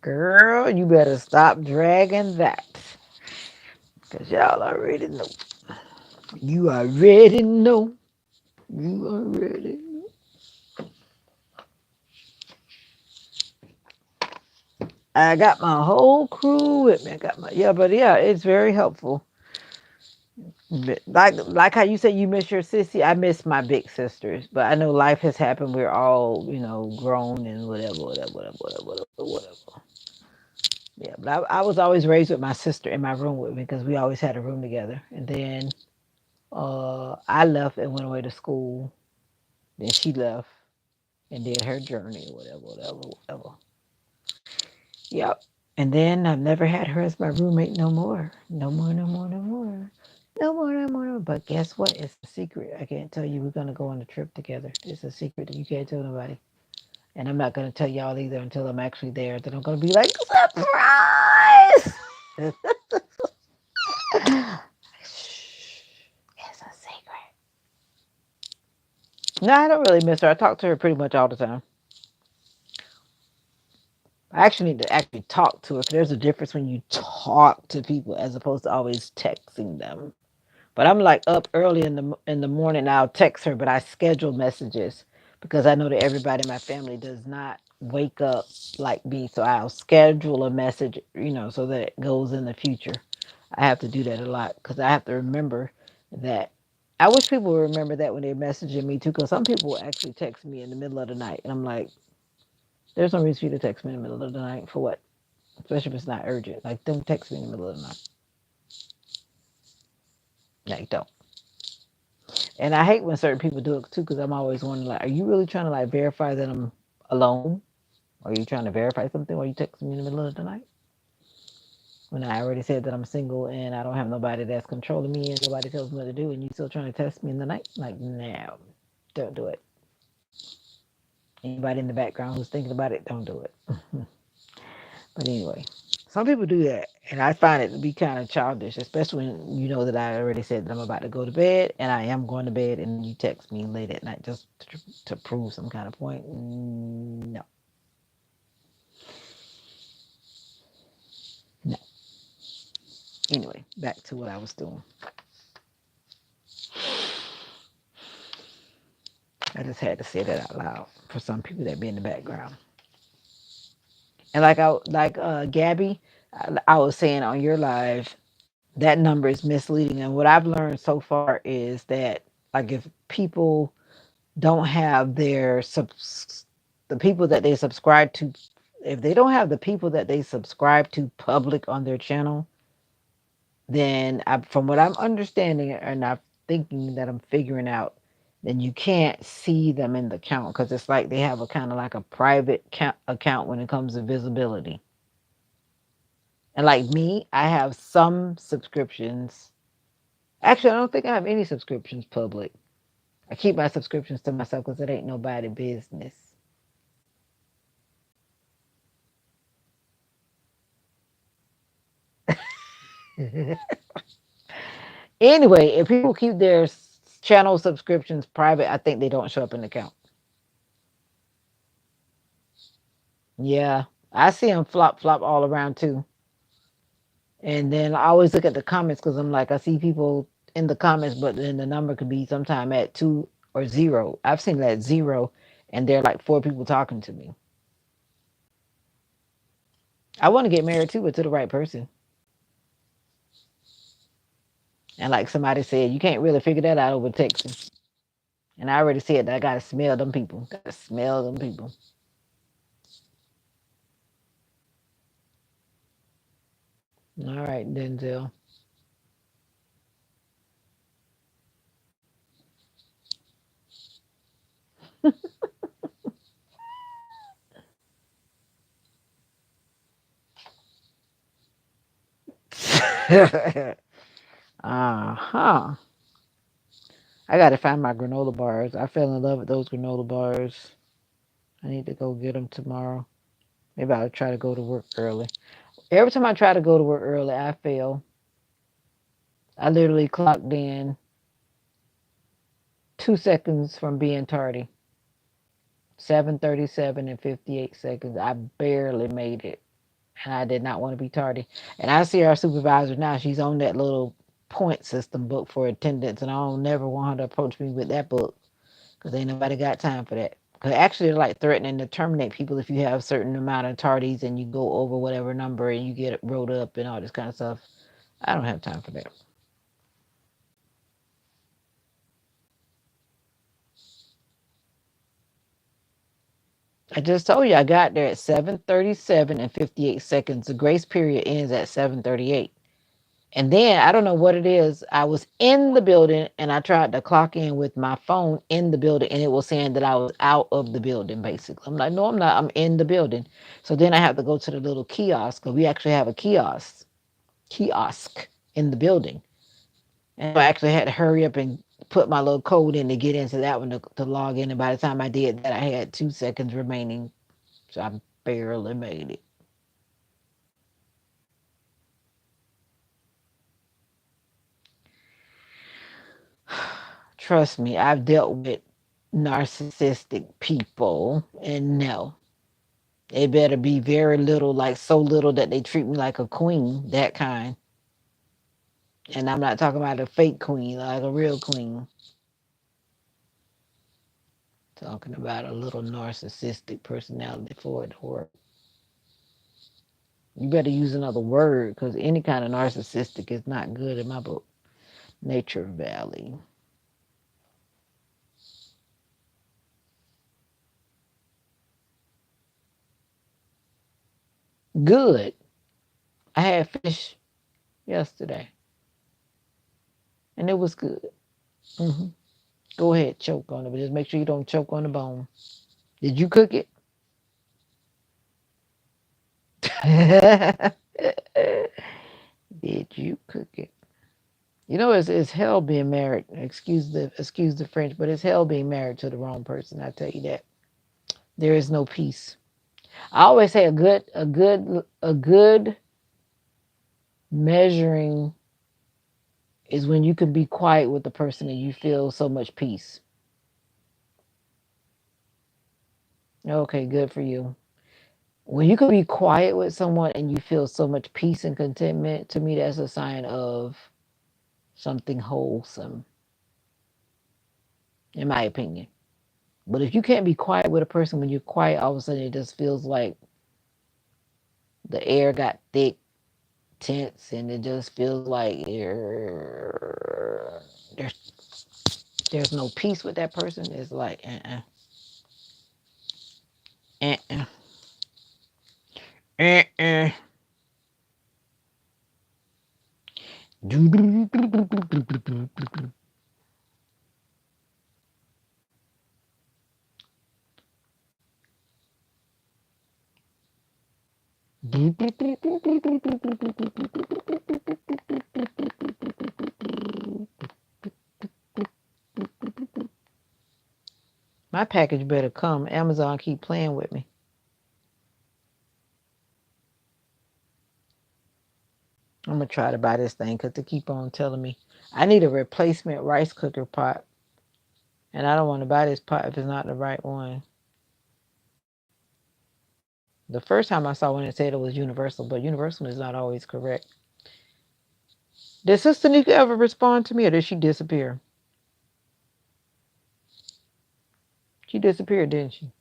Girl, you better stop dragging that. Cause y'all already know. You already know. You already know. I got my whole crew with me. I got my yeah, but yeah, it's very helpful. Like how you said you miss your sissy, I miss my big sisters. But I know life has happened. We're all, grown and whatever. Yeah, but I was always raised with my sister in my room with me because we always had a room together. And then I left and went away to school. Then she left and did her journey, whatever. Yep. And then I've never had her as my roommate no more. No more, no more, no more. No more, no more, no more. But guess what? It's a secret. I can't tell you we're going to go on a trip together. It's a secret that you can't tell nobody. And I'm not going to tell y'all either until I'm actually there. Then I'm going to be like, surprise! Shh. It's a secret. No, I don't really miss her. I talk to her pretty much all the time. I actually need to actually talk to her. 'Cause there's a difference when you talk to people as opposed to always texting them. But I'm like up early in the morning. I'll text her, but I schedule messages because I know that everybody in my family does not wake up like me. So I'll schedule a message, so that it goes in the future. I have to do that a lot because I have to remember that. I wish people would remember that when they're messaging me too, because some people will actually text me in the middle of the night, and I'm like, there's no reason for you to text me in the middle of the night for what? Especially if it's not urgent. Like, don't text me in the middle of the night. Like, don't. And I hate when certain people do it too, because I'm always wondering, like, are you really trying to like verify that I'm alone? Are you trying to verify something? Or you text me in the middle of the night when I already said that I'm single and I don't have nobody that's controlling me and nobody tells me what to do, and you still trying to test me in the night? Like, no, don't do it. Anybody in the background who's thinking about it, don't do it. But anyway, some people do that, and I find it to be kind of childish, especially when you know that I already said that I'm about to go to bed, and I am going to bed, and you text me late at night just to prove some kind of point. No, no. Anyway, back to what I was doing. I just had to say that out loud for some people that be in the background. And like Gabby, I was saying on your live that number is misleading. And what I've learned so far is that, like, if people don't have the people that they subscribe to, if they don't have the people that they subscribe to public on their channel, then from what I'm understanding and I'm thinking that I'm figuring out, then you can't see them in the count because it's like they have a kind of like a private account when it comes to visibility. And like me, I have some subscriptions. Actually, I don't think I have any subscriptions public. I keep my subscriptions to myself because it ain't nobody business. Anyway, if people keep their channel subscriptions private, I think they don't show up in the count. Yeah, I see them flop flop all around too. And then I always look at the comments because I'm like, I see people in the comments, but then the number could be sometime at 2 or 0. I've seen that 0, and there are like 4 people talking to me. I want to get married too, but to the right person. And like somebody said, you can't really figure that out over texting. And I already said that I gotta smell them people. Gotta smell them people. All right, Denzel. Uh-huh. I gotta find my granola bars. I fell in love with those granola bars. I need to go get them tomorrow. Maybe I'll try to go to work early. Every time I try to go to work early, I fail. I literally clocked in 2 seconds from being tardy. 7:37 and 58 seconds. I barely made it. And I did not want to be tardy. And I see our supervisor now. She's on that little point system book for attendance, and I don't never want her to approach me with that book because ain't nobody got time for that. Because actually, they're like threatening to terminate people if you have a certain amount of tardies and you go over whatever number and you get wrote up and all this kind of stuff. I don't have time for that. I just told you I got there at 7:37 and 58 seconds. The grace period ends at 7:38. And then I don't know what it is. I was in the building and I tried to clock in with my phone in the building and it was saying that I was out of the building basically. I'm like, no, I'm not. I'm in the building. So then I have to go to the little kiosk because we actually have a kiosk in the building. And so I actually had to hurry up and put my little code in to get into that one to log in. And by the time I did that, I had 2 seconds remaining. So I barely made it. Trust me, I've dealt with narcissistic people, and no, it better be very little, like so little that they treat me like a queen, that kind. And I'm not talking about a fake queen, like a real queen. Talking about a little narcissistic personality for it to work. You better use another word because any kind of narcissistic is not good in my book. Nature Valley. Good. I had fish yesterday, and it was good. Hmm. Go ahead, choke on it, but just make sure you don't choke on the bone. Did you cook it? Did you cook it? You know, it's hell being married. Excuse the French, but it's hell being married to the wrong person. I tell you that. There is no peace. I always say a good measuring is when you can be quiet with the person and you feel so much peace. Okay, good for you. When you can be quiet with someone and you feel so much peace and contentment, to me that's a sign of something wholesome, in my opinion. But if you can't be quiet with a person, when you're quiet, all of a sudden it just feels like the air got thick. tense, and it just feels like there's no peace with that person. It's like uh, uh. My package better come. Amazon keep playing with me. I'm gonna try to buy this thing because they keep on telling me I need a replacement rice cooker pot, and I don't want to buy this pot if it's not the right one. The first time I saw one, it said it was universal, but universal is not always correct. Did Sister Nika ever respond to me, or did she disappear? She disappeared, didn't she?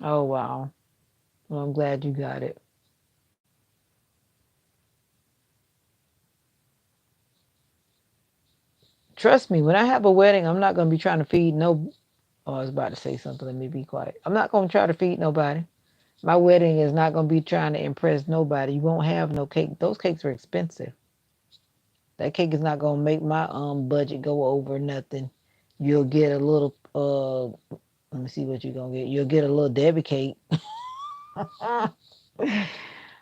Oh wow. Well, I'm glad you got it. Trust me, when I have a wedding, I'm not gonna be trying to feed no. Oh, I was about to say something. Let me be quiet. I'm not gonna try to feed nobody. My wedding is not gonna be trying to impress nobody. You won't have no cake. Those cakes are expensive. That cake is not gonna make my budget go over nothing. You'll get a little let me see what you're gonna get. You'll get a little Debbie cake.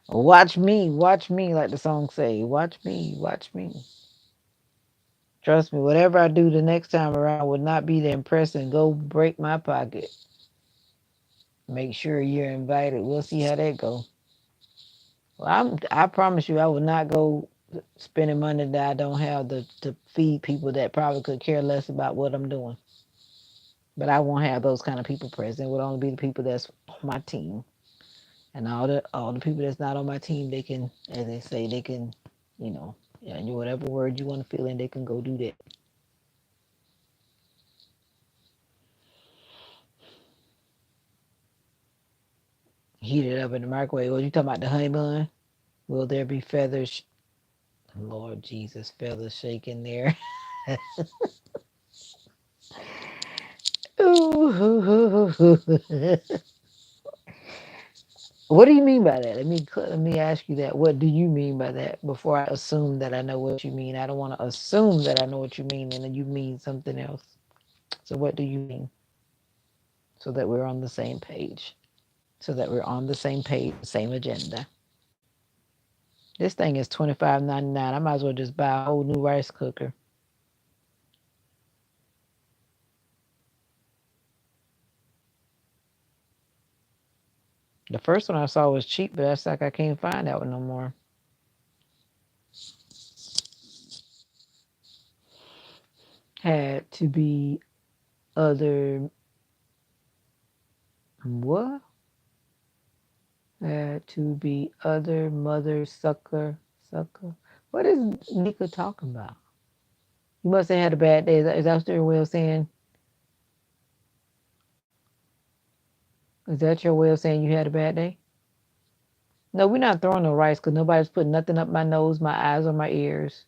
Watch me, like the song say. Watch me, watch me. Trust me, whatever I do the next time around would not be to impress and go break my pocket. Make sure you're invited. We'll see how that goes. Well, I promise you, I will not go spending money that I don't have to feed people that probably could care less about what I'm doing. But I won't have those kind of people present. It would only be the people that's on my team, and all the people that's not on my team. They can, as they say, they can, you know, yeah, whatever word you want to fill in, they can go do that. Heat it up in the microwave. What you talking about, the honey bun? Will there be feathers? Lord Jesus, feathers shaking there. Ooh. What do you mean by that? Let me ask you that. What do you mean by that? Before I assume that I know what you mean, I don't want to assume that I know what you mean, and then you mean something else. So what do you mean? So that we're on the same page. So that we're on the same page, same agenda. This thing is $25.99. I might as well just buy a whole new rice cooker. The first one I saw was cheap, but that's like I can't find that one no more. Had to be other what? Had to be other mother sucker. What is Nika talking about? You must have had a bad day. Is that your way of saying? Is that your way of saying you had a bad day? No, we're not throwing no rice because nobody's putting nothing up my nose, my eyes, or my ears.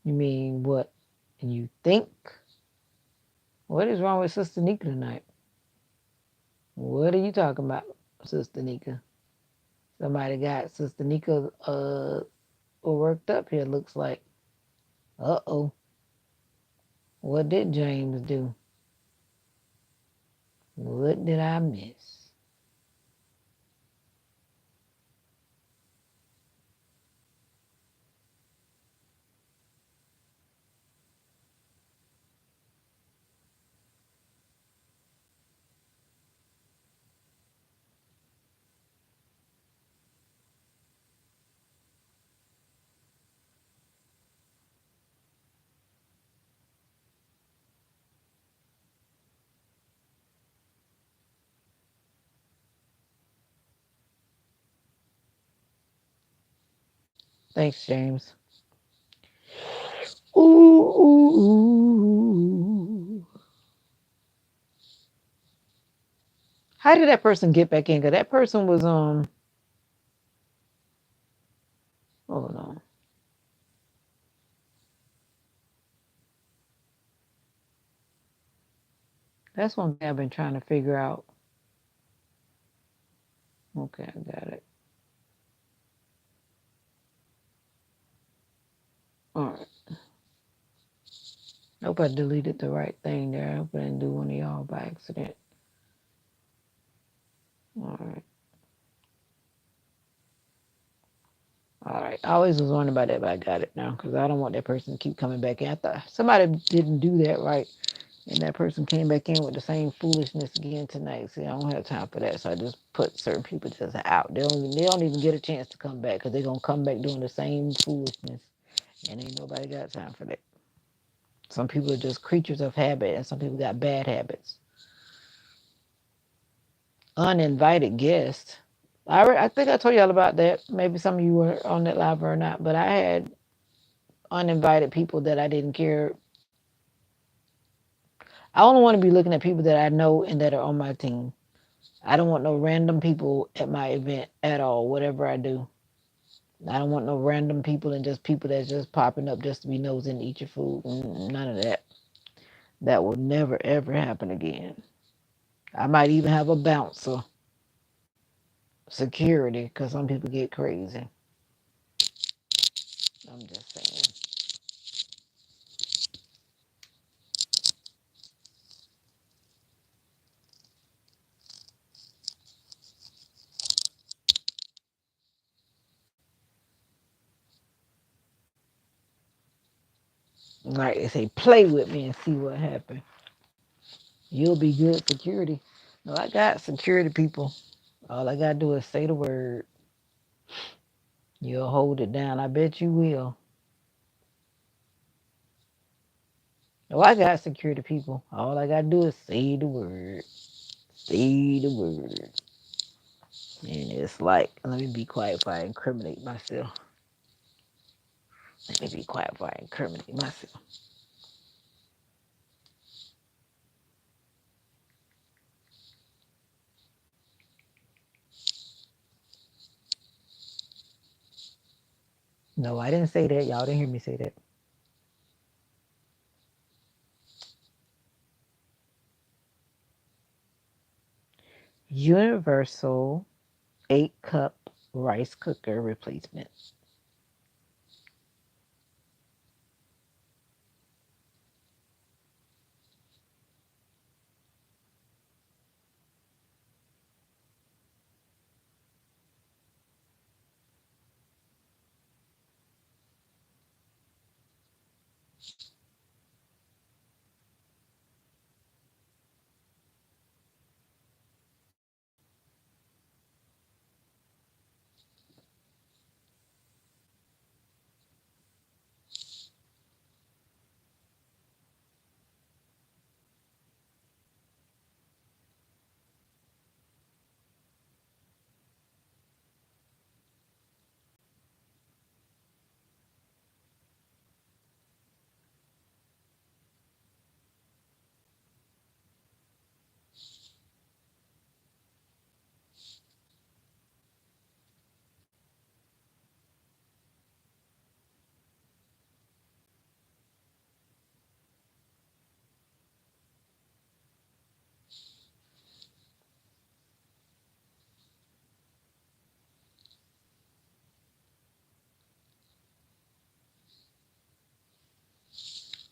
You mean what? And you think? What is wrong with Sister Nika tonight? What are you talking about, Sister Nika? Somebody got Sister Nika worked up here, looks like. Uh-oh. What did James do? What did I miss? Thanks, James. Ooh, ooh, ooh. How did that person get back in? Cause that person was oh no, that's one thing I've been trying to figure out. Okay, I got it. All right. I hope I deleted the right thing there. I hope I didn't do one of y'all by accident. All right. All right. I always was wondering about that, but I got it now because I don't want that person to keep coming back in. I thought somebody didn't do that right, and that person came back in with the same foolishness again tonight. See, I don't have time for that, so I just put certain people just out. They don't even get a chance to come back because they're gonna come back doing the same foolishness, and ain't nobody got time for that. Some people are just creatures of habit, and some people got bad habits. Uninvited guests. I think I told y'all about that. Maybe some of you were on that live or not, but I had uninvited people that I didn't care. I only want to be looking at people that I know and that are on my team. I don't want no random people at my event at all, whatever I do. I don't want no random people and just people that's just popping up just to be nosing and eat your food. None of that. That will never ever happen again. I might even have a bouncer, security, because some people get crazy. I'm just saying. Like they say, play with me and see what happens. You'll be good security. No, I got security people. All I gotta do is say the word. You'll hold it down. I bet you will. No, I got security people. All I gotta do is say the word. Say the word. And it's like, let me be quiet before I incriminate myself. Let me be quiet before I incriminate myself. No, I didn't say that. Y'all didn't hear me say that. Universal 8-cup rice cooker replacement.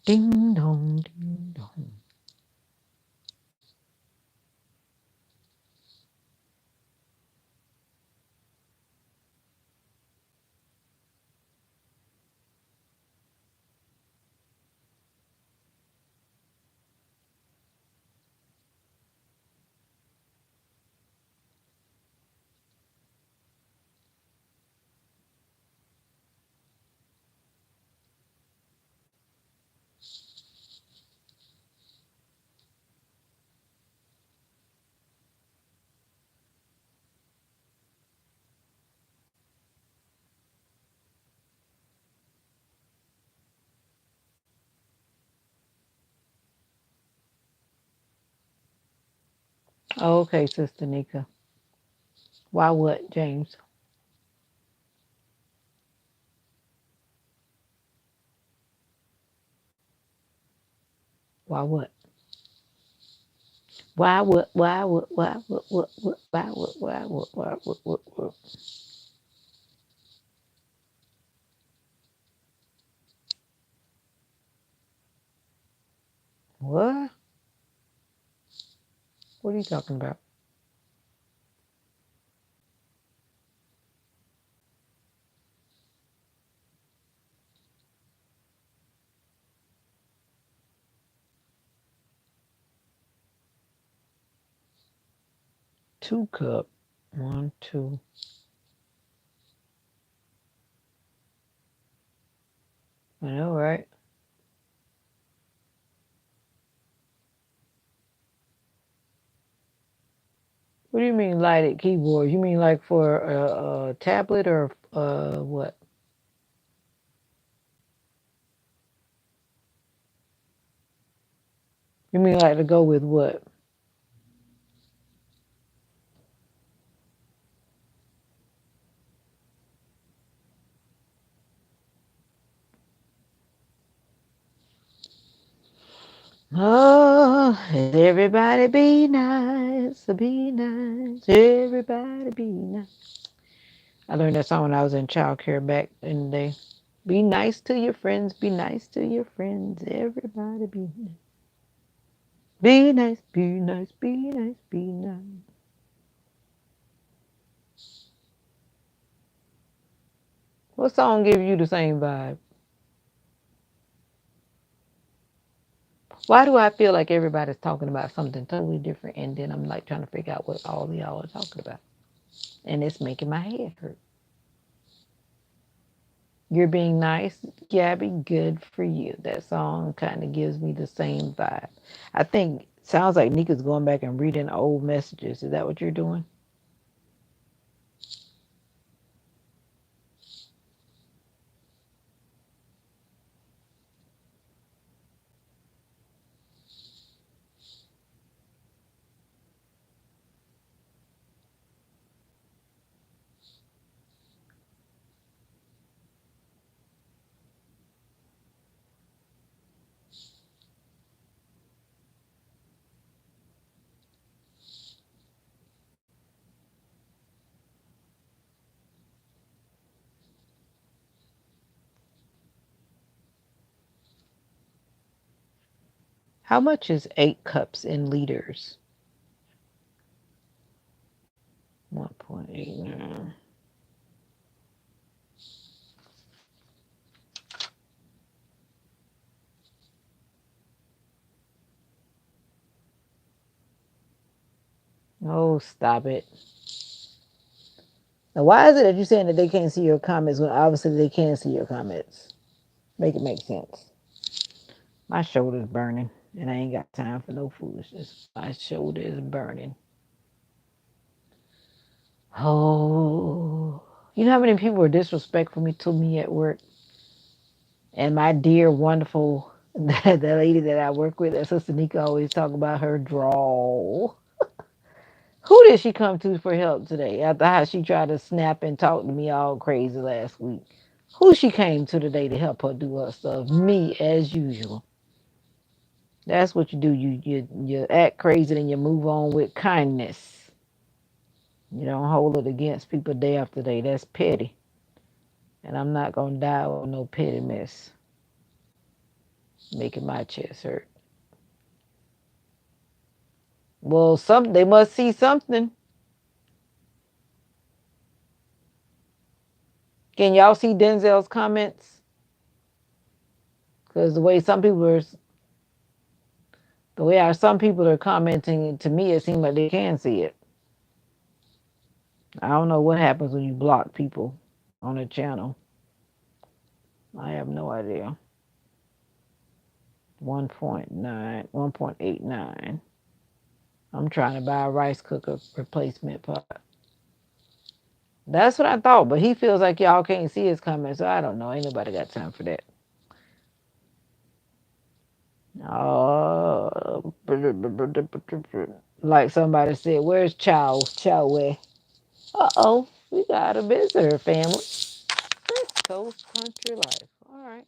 Ding dong, ding dong. Okay, Sister Nika. Why what, James? Why what? Why what? What? What are you talking about? Two cup. One, two. I know, right? What do you mean lighted keyboard? You mean like for a tablet or what? You mean like to go with what? Oh, everybody be nice, be nice, everybody be nice. I learned that song when I was in childcare back in the day. Be nice to your friends, be nice to your friends, everybody be nice. Be nice, be nice, be nice, be nice. What song give you the same vibe? Why do I feel like everybody's talking about something totally different and then I'm like trying to figure out what all of y'all are talking about? And it's making my head hurt. You're being nice, Gabby, good for you. That song kind of gives me the same vibe. I think sounds like Nika's going back and reading old messages. Is that what you're doing? How much is 8 cups in liters? 1.89. Oh, stop it. Now, why is it that you're saying that they can't see your comments when obviously they can see your comments? Make it make sense. My shoulder's burning, and I ain't got time for no foolishness. My shoulder is burning. Oh, you know how many people were disrespectful to me at work? And my dear, wonderful, that lady that I work with, that Sister Nika always talk about her drawl. Who did she come to for help today after how she tried to snap and talk to me all crazy last week? Who she came to today to help her do her stuff? Me, as usual. That's what you do. You act crazy and you move on with kindness. You don't hold it against people day after day. That's petty. And I'm not gonna die with no petty mess making my chest hurt. Well, some they must see something. Can y'all see Denzel's comments? Because the way some people are commenting to me, it seems like they can see it. I don't know what happens when you block people on a channel. I have no idea. 1.9, 1.89. I'm trying to buy a rice cooker replacement pot. That's what I thought, but he feels like y'all can't see his comments, so I don't know. Ain't nobody got time for that. Oh, Like somebody said, where's Chow? Chow where? Uh-oh, we got a visitor, family. Coast Country Life. All right.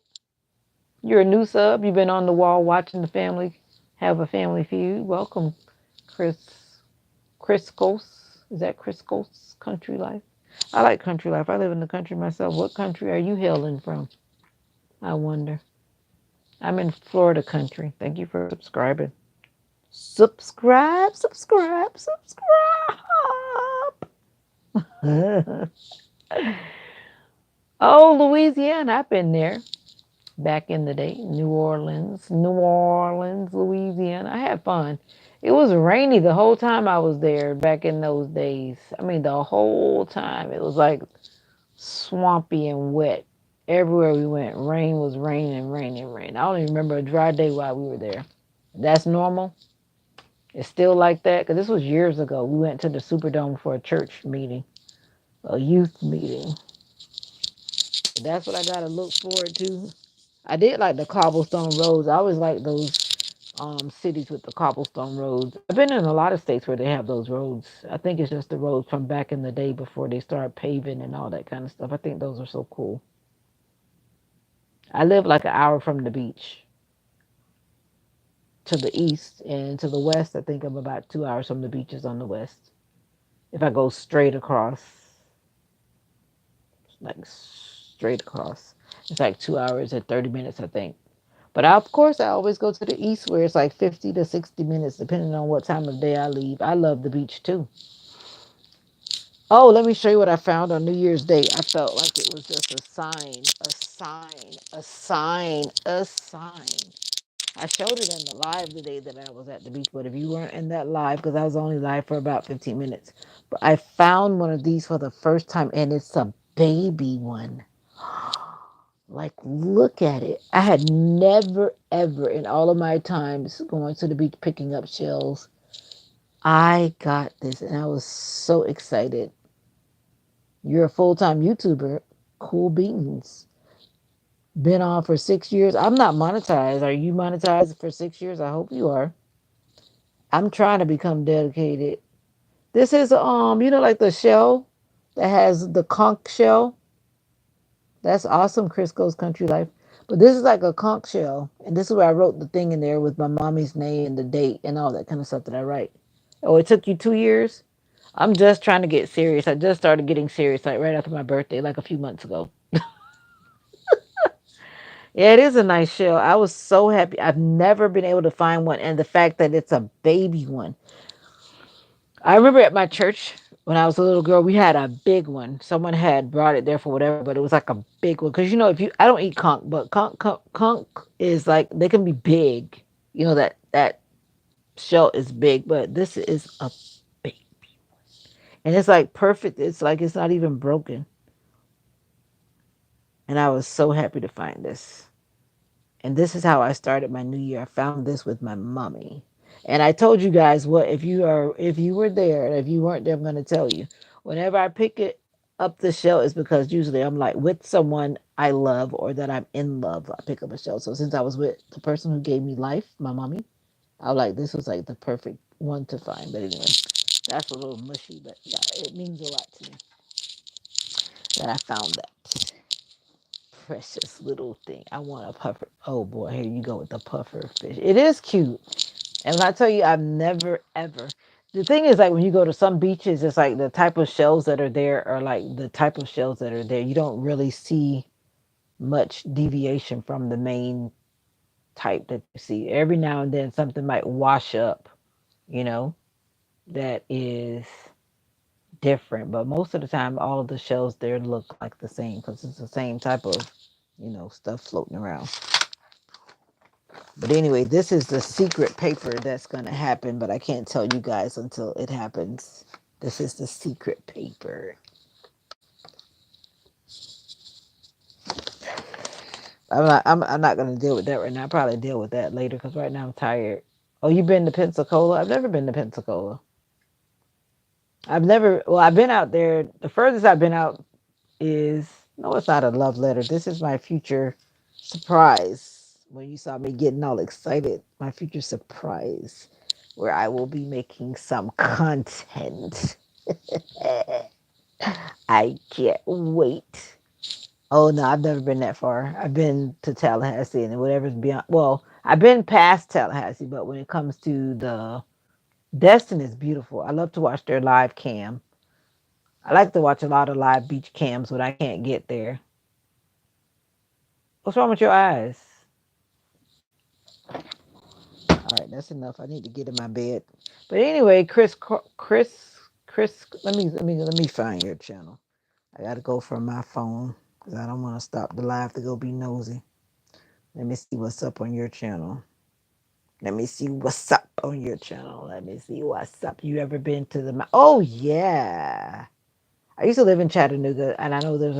You're a new sub. You've been on the wall watching the family have a family feud. Welcome, Chris. Chris Coast. Is that Chris Coast Country Life? I like country life. I live in the country myself. What country are you hailing from? I wonder. I'm in Florida country. Thank you for subscribing. Subscribe, subscribe, subscribe. Oh, Louisiana. I've been there back in the day. New Orleans, Louisiana. I had fun. It was rainy the whole time I was there back in those days. I mean, the whole time. It was like swampy and wet. Everywhere we went, rain was raining, raining, rain. I don't even remember a dry day while we were there. That's normal. It's still like that because this was years ago. We went to the Superdome for a church meeting, a youth meeting. That's what I got to look forward to. I did like the cobblestone roads. I always like those cities with the cobblestone roads. I've been in a lot of states where they have those roads. I think it's just the roads from back in the day before they started paving and all that kind of stuff. I think those are so cool. I live like an hour from the beach to the east, and to the west, I think I'm about 2 hours from the beaches on the west. If I go straight across, like straight across, it's like 2 hours and 30 minutes, I think. But of course, I always go to the east where it's like 50 to 60 minutes, depending on what time of day I leave. I love the beach too. Oh, let me show you what I found on New Year's Day. I felt like it was just a sign, a sign, a sign, a sign. I showed it in the live the day that I was at the beach, but if you weren't in that live, because I was only live for about 15 minutes, but I found one of these for the first time, and it's a baby one. Like, look at it. I had never, ever in all of my times going to the beach picking up shells, I got this, and I was so excited. You're a full time YouTuber. Cool beans. Been on for 6 years. I'm not monetized. Are you monetized for 6 years? I hope you are. I'm trying to become dedicated. This is like the shell that has the conch shell. That's awesome, Crisco's Country Life. But this is like a conch shell, and this is where I wrote the thing in there with my mommy's name and the date and all that kind of stuff that I write. Oh, it took you 2 years. I'm just trying to get serious. I just started getting serious like right after my birthday, like a few months ago. Yeah, it is a nice shell. I was so happy. I've never been able to find one, and the fact that it's a baby one. I remember at my church when I was a little girl, we had a big one. Someone had brought it there for whatever, but it was like a big one. Because if you, I don't eat conch, but conch is like they can be big. That shell is big, but this is a big, and it's like perfect. It's like it's not even broken. And I was so happy to find this. And this is how I started my new year. I found this with my mommy. And I told you guys what if you were there, and if you weren't there, I'm gonna tell you. Whenever I pick it up the shell is because usually I'm like with someone I love or that I'm in love. I pick up a shell. So since I was with the person who gave me life, my mommy, I was like this was like the perfect one to find. But anyway, that's a little mushy, but yeah, it means a lot to me that I found that precious little thing. I want a puffer. Oh boy, here you go with the puffer fish. It is cute. And when I tell you, I've never ever. The thing is, like when you go to some beaches, it's like the type of shells that are there are like the type of shells that are there. You don't really see much deviation from the main type that you see. Every now and then, something might wash up, you know, that is different. But most of the time, all of the shells there look like the same because it's the same type of, stuff floating around. But anyway, this is the secret paper that's going to happen, but I can't tell you guys until it happens. This is the secret paper. I'm not going to deal with that right now. I'll probably deal with that later because right now I'm tired. Oh, you been to Pensacola? I've never been to Pensacola. I've been out there. The furthest I've been out is, no, it's not a love letter. This is my future surprise. When you saw me getting all excited, my future surprise where I will be making some content. I can't wait. Oh no, I've never been that far. I've been to Tallahassee and whatever's beyond. Well, I've been past Tallahassee, but when it comes to the Destin is beautiful. I love to watch their live cam. I like to watch a lot of live beach cams when I can't get there. What's wrong with your eyes? All right, that's enough. I need to get in my bed. But anyway, Chris, let me find your channel. I gotta go from my phone because I don't want to stop the live to go be nosy. Let me see what's up on your channel. Let me see what's up on your channel. Let me see what's up. You ever been to the? Oh yeah. I used to live in Chattanooga, and I know those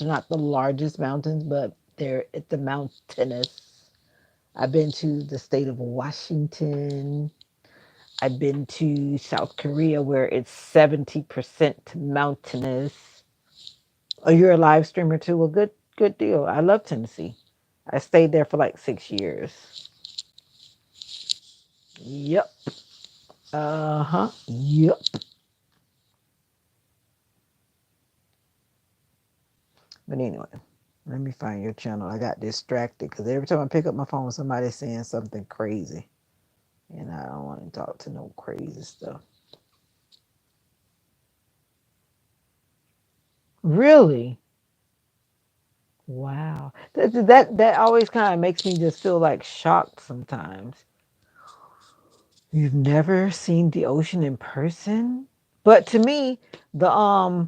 are not the largest mountains, but it's the mountainous. I've been to the state of Washington. I've been to South Korea, where it's 70% mountainous. Oh, you're a live streamer too. Well, good deal. I love Tennessee. I stayed there for like 6 years. Yep. Uh huh. Yep. But anyway, let me find your channel. I got distracted because every time I pick up my phone, somebody's saying something crazy. And I don't want to talk to no crazy stuff. Really? Wow. That always kind of makes me just feel like shocked sometimes. You've never seen the ocean in person? But to me, the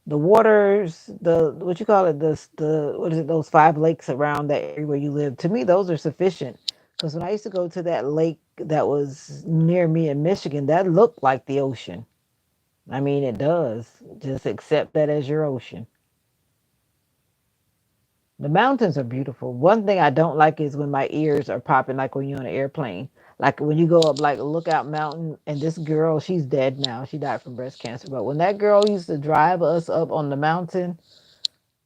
waters, the what you call it, the what is it, those five lakes around that area where you live, to me those are sufficient. Because when I used to go to that lake that was near me in Michigan, that looked like the ocean. I mean, it does. Just accept that as your ocean. The mountains are beautiful. One thing I don't like is when my ears are popping, like when you're on an airplane. Like when you go up like Lookout Mountain, and this girl, she's dead now. She died from breast cancer. But when that girl used to drive us up on the mountain,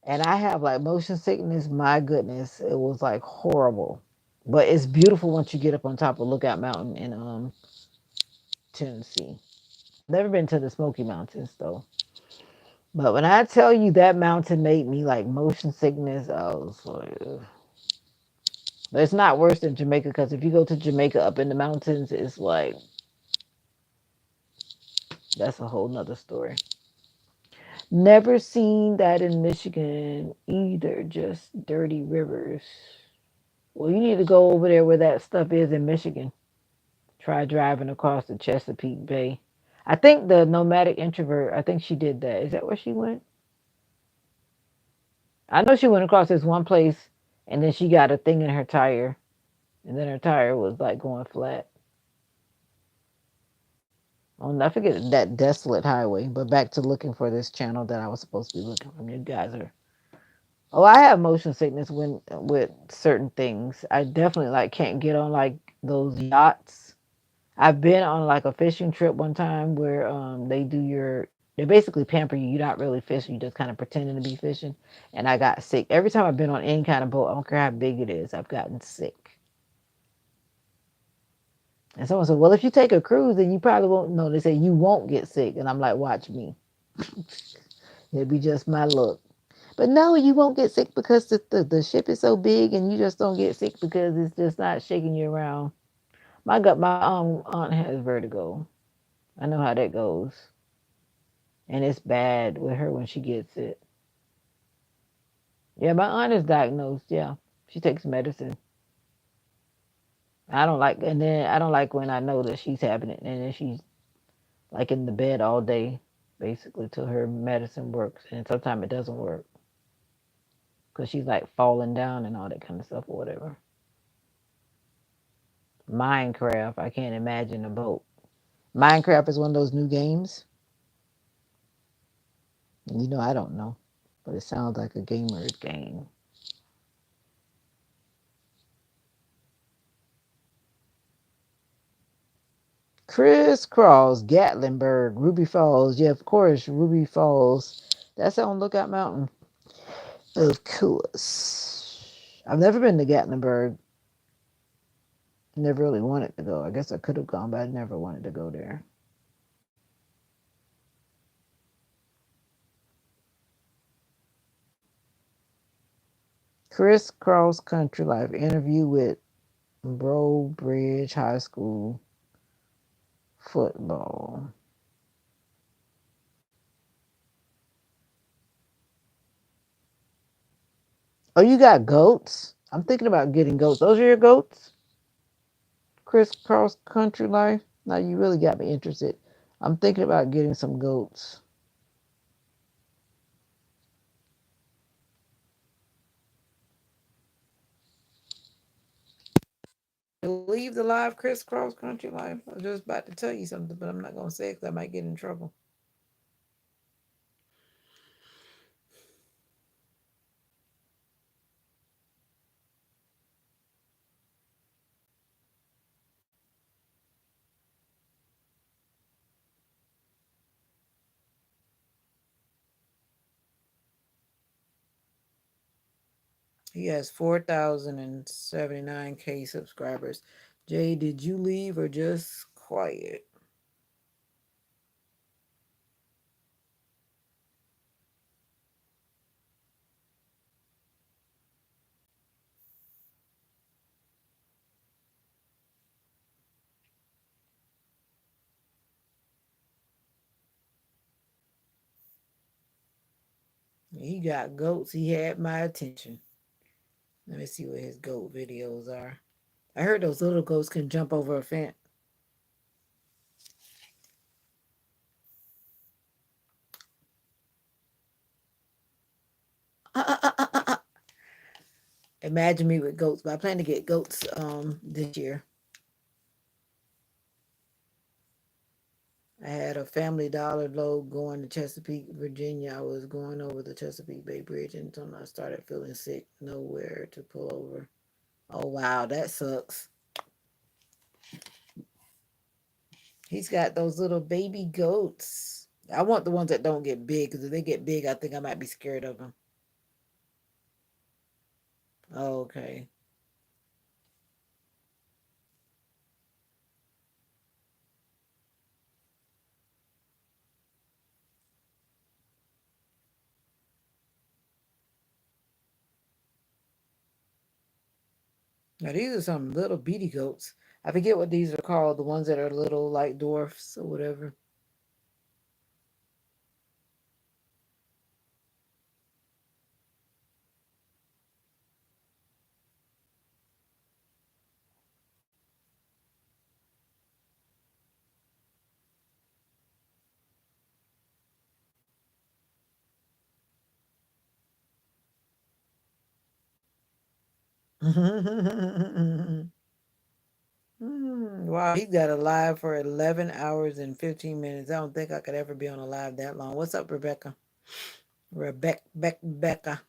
and I have like motion sickness, my goodness, it was like horrible. But it's beautiful once you get up on top of Lookout Mountain in Tennessee. Never been to the Smoky Mountains though. But when I tell you that mountain made me like motion sickness, I was like, ugh. But it's not worse than Jamaica because if you go to Jamaica up in the mountains, it's like that's a whole nother story. Never seen that in Michigan either, just dirty rivers. Well, you need to go over there where that stuff is in Michigan. Try driving across the Chesapeake Bay. I think the nomadic introvert, I think she did that. Is that where she went? I know she went across this one place and then she got a thing in her tire and then her tire was like going flat. On I forget that desolate highway, but back to looking for this channel that I was supposed to be looking from. You guys are. Oh, I have motion sickness when with certain things. I definitely like can't get on like those yachts. I've been on like a fishing trip one time where they basically pamper you. You're not really fishing, you're just kind of pretending to be fishing. And I got sick. Every time I've been on any kind of boat, I don't care how big it is, I've gotten sick. And someone said, well, if you take a cruise, then you probably won't. No, they say you won't get sick. And I'm like, watch me. It'll be just my luck. But no, you won't get sick because the ship is so big and you just don't get sick because it's just not shaking you around. My aunt has vertigo. I know how that goes. And it's bad with her when she gets it. Yeah, my aunt is diagnosed. Yeah. She takes medicine. I don't like when I know that she's having it and then she's like in the bed all day basically till her medicine works and sometimes it doesn't work because she's like falling down and all that kind of stuff or whatever. Minecraft, I can't imagine a boat. Minecraft is one of those new games. You know, I don't know, but it sounds like a gamer's game. Crisscross, Gatlinburg, Ruby Falls. Yeah, of course, Ruby Falls. That's on Lookout Mountain. Of course. I've never been to Gatlinburg. Never really wanted to go. I guess I could have gone, but I never wanted to go there. Crisscross Country Life interview with Bro Bridge High School football. Oh, you got goats? I'm thinking about getting goats. Those are your goats? Crisscross Country Life? Now you really got me interested. I'm thinking about getting some goats. Leave the live Crisscross Country Life. I was just about to tell you something, but I'm not going to say it because I might get in trouble. He has 4,079K subscribers. Jay, did you leave or just quiet? He got goats. He had my attention. Let me see what his goat videos are. I heard those little goats can jump over a fence. Imagine me with goats, but I plan to get goats this year. I had a Family Dollar load going to Chesapeake, Virginia. I was going over the Chesapeake Bay Bridge until I started feeling sick. Nowhere to pull over. Oh wow, that sucks. He's got those little baby goats. I want the ones that don't get big because if they get big, I think I might be scared of them. Oh, okay. Now these are some little beady goats. I forget what these are called. The ones that are little like dwarfs or whatever. Wow, he got a live for 11 hours and 15 minutes. I don't think I could ever be on a live that long. What's up, Rebecca? Becca.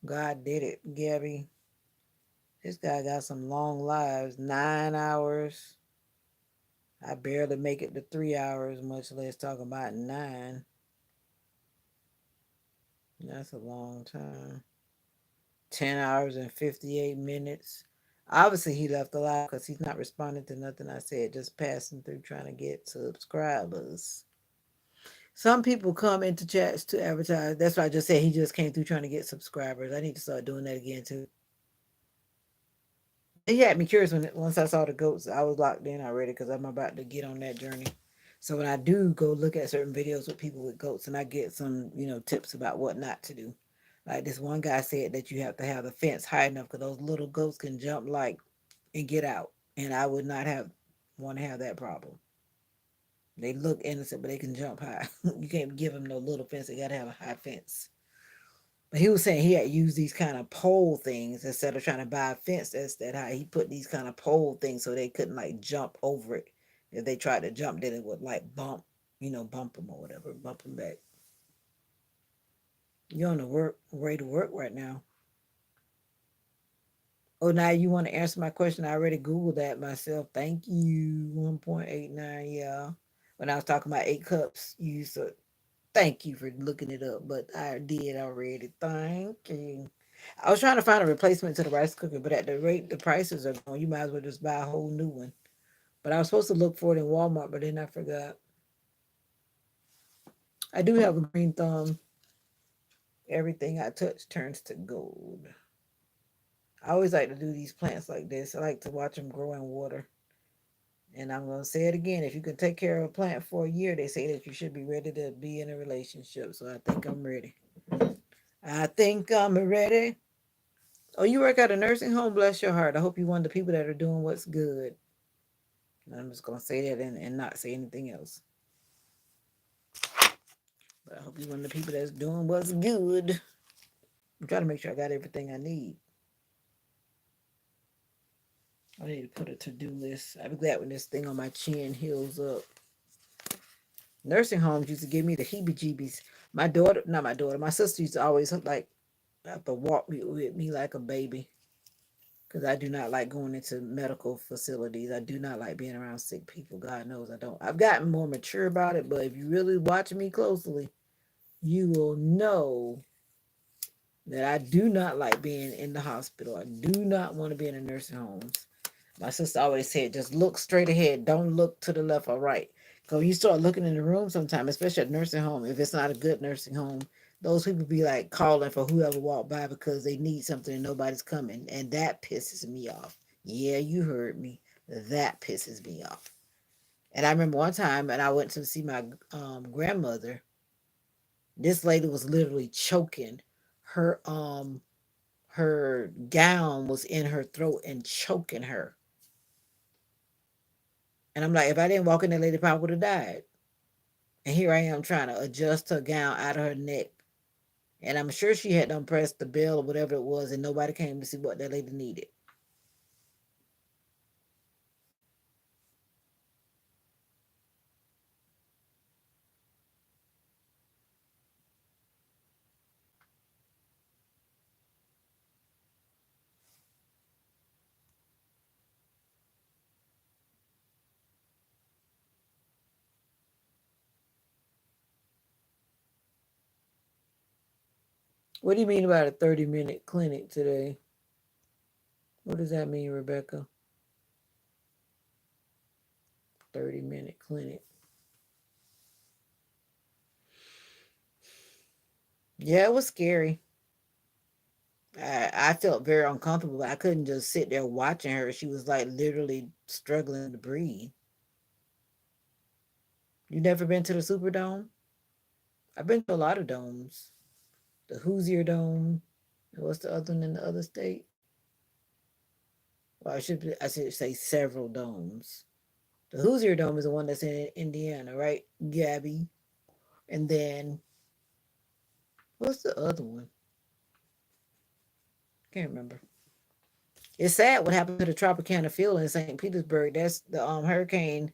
God did it, Gabby. This guy got some long lives. 9 hours. I barely make it to 3 hours, much less talking about nine. That's a long time. 10 hours and 58 minutes. Obviously, he left a lot because he's not responding to nothing I said, just passing through trying to get subscribers. Some people come into chats to advertise. That's why I just said he just came through trying to get subscribers. I need to start doing that again too. He had me curious once I saw the goats. I was locked in already because I'm about to get on that journey. So when I do go look at certain videos with people with goats, and I get some tips about what not to do. Like this one guy said that you have to have the fence high enough because those little goats can jump like and get out, and I would not have want to have that problem. They look innocent, but they can jump high. You can't give them no little fence. They gotta have a high fence. But he was saying he had used these kind of pole things instead of trying to buy a fence that's that high. He put these kind of pole things so they couldn't like jump over it. If they tried to jump, then it would like bump them or whatever, bump them back. You're on the way to work right now. Oh, now you want to answer my question? I already Googled that myself. Thank you. 1.89. Yeah. When I was talking about 8 cups, you used to thank you for looking it up, but I did already. Thank you. I was trying to find a replacement to the rice cooker, but at the rate the prices are going, you might as well just buy a whole new one. But I was supposed to look for it in Walmart, but then I forgot. I do have a green thumb. Everything I touch turns to gold. I always like to do these plants like this. I like to watch them grow in water. And I'm going to say it again. If you can take care of a plant for a year, they say that you should be ready to be in a relationship. So I think I'm ready. I think I'm ready. Oh, you work at a nursing home? Bless your heart. I hope you're one of the people that are doing what's good. I'm just going to say that and not say anything else. But I hope you're one of the people that's doing what's good. I'm trying to make sure I got everything I need. I need to put a to do list. I'll be glad when this thing on my chin heals up. Nursing homes used to give me the heebie jeebies. My daughter, not my daughter, my sister used to always like have to walk with me like a baby because I do not like going into medical facilities. I do not like being around sick people. God knows I don't. I've gotten more mature about it, but if you really watch me closely, you will know that I do not like being in the hospital. I do not want to be in the nursing homes. My sister always said, just look straight ahead. Don't look to the left or right. Because you start looking in the room sometimes, especially at nursing home, if it's not a good nursing home, those people be like calling for whoever walked by because they need something and nobody's coming. And that pisses me off. Yeah, you heard me. That pisses me off. And I remember one time, and I went to see my grandmother. This lady was literally choking. Her her gown was in her throat and choking her. And I'm like, if I didn't walk in, that lady probably would have died. And here I am trying to adjust her gown out of her neck. And I'm sure she had done pressed the bell or whatever it was, and nobody came to see what that lady needed. What do you mean about a 30-minute clinic today? What does that mean, Rebecca? 30-minute clinic. Yeah, it was scary. I felt very uncomfortable. I couldn't just sit there watching her. She was like literally struggling to breathe. You never been to the Superdome? I've been to a lot of domes. The Hoosier Dome. And what's the other one in the other state? Well, I should say several domes. The Hoosier Dome is the one that's in Indiana, right, Gabby? And then what's the other one? Can't remember. It's sad what happened to the Tropicana Field in St. Petersburg. That's the hurricane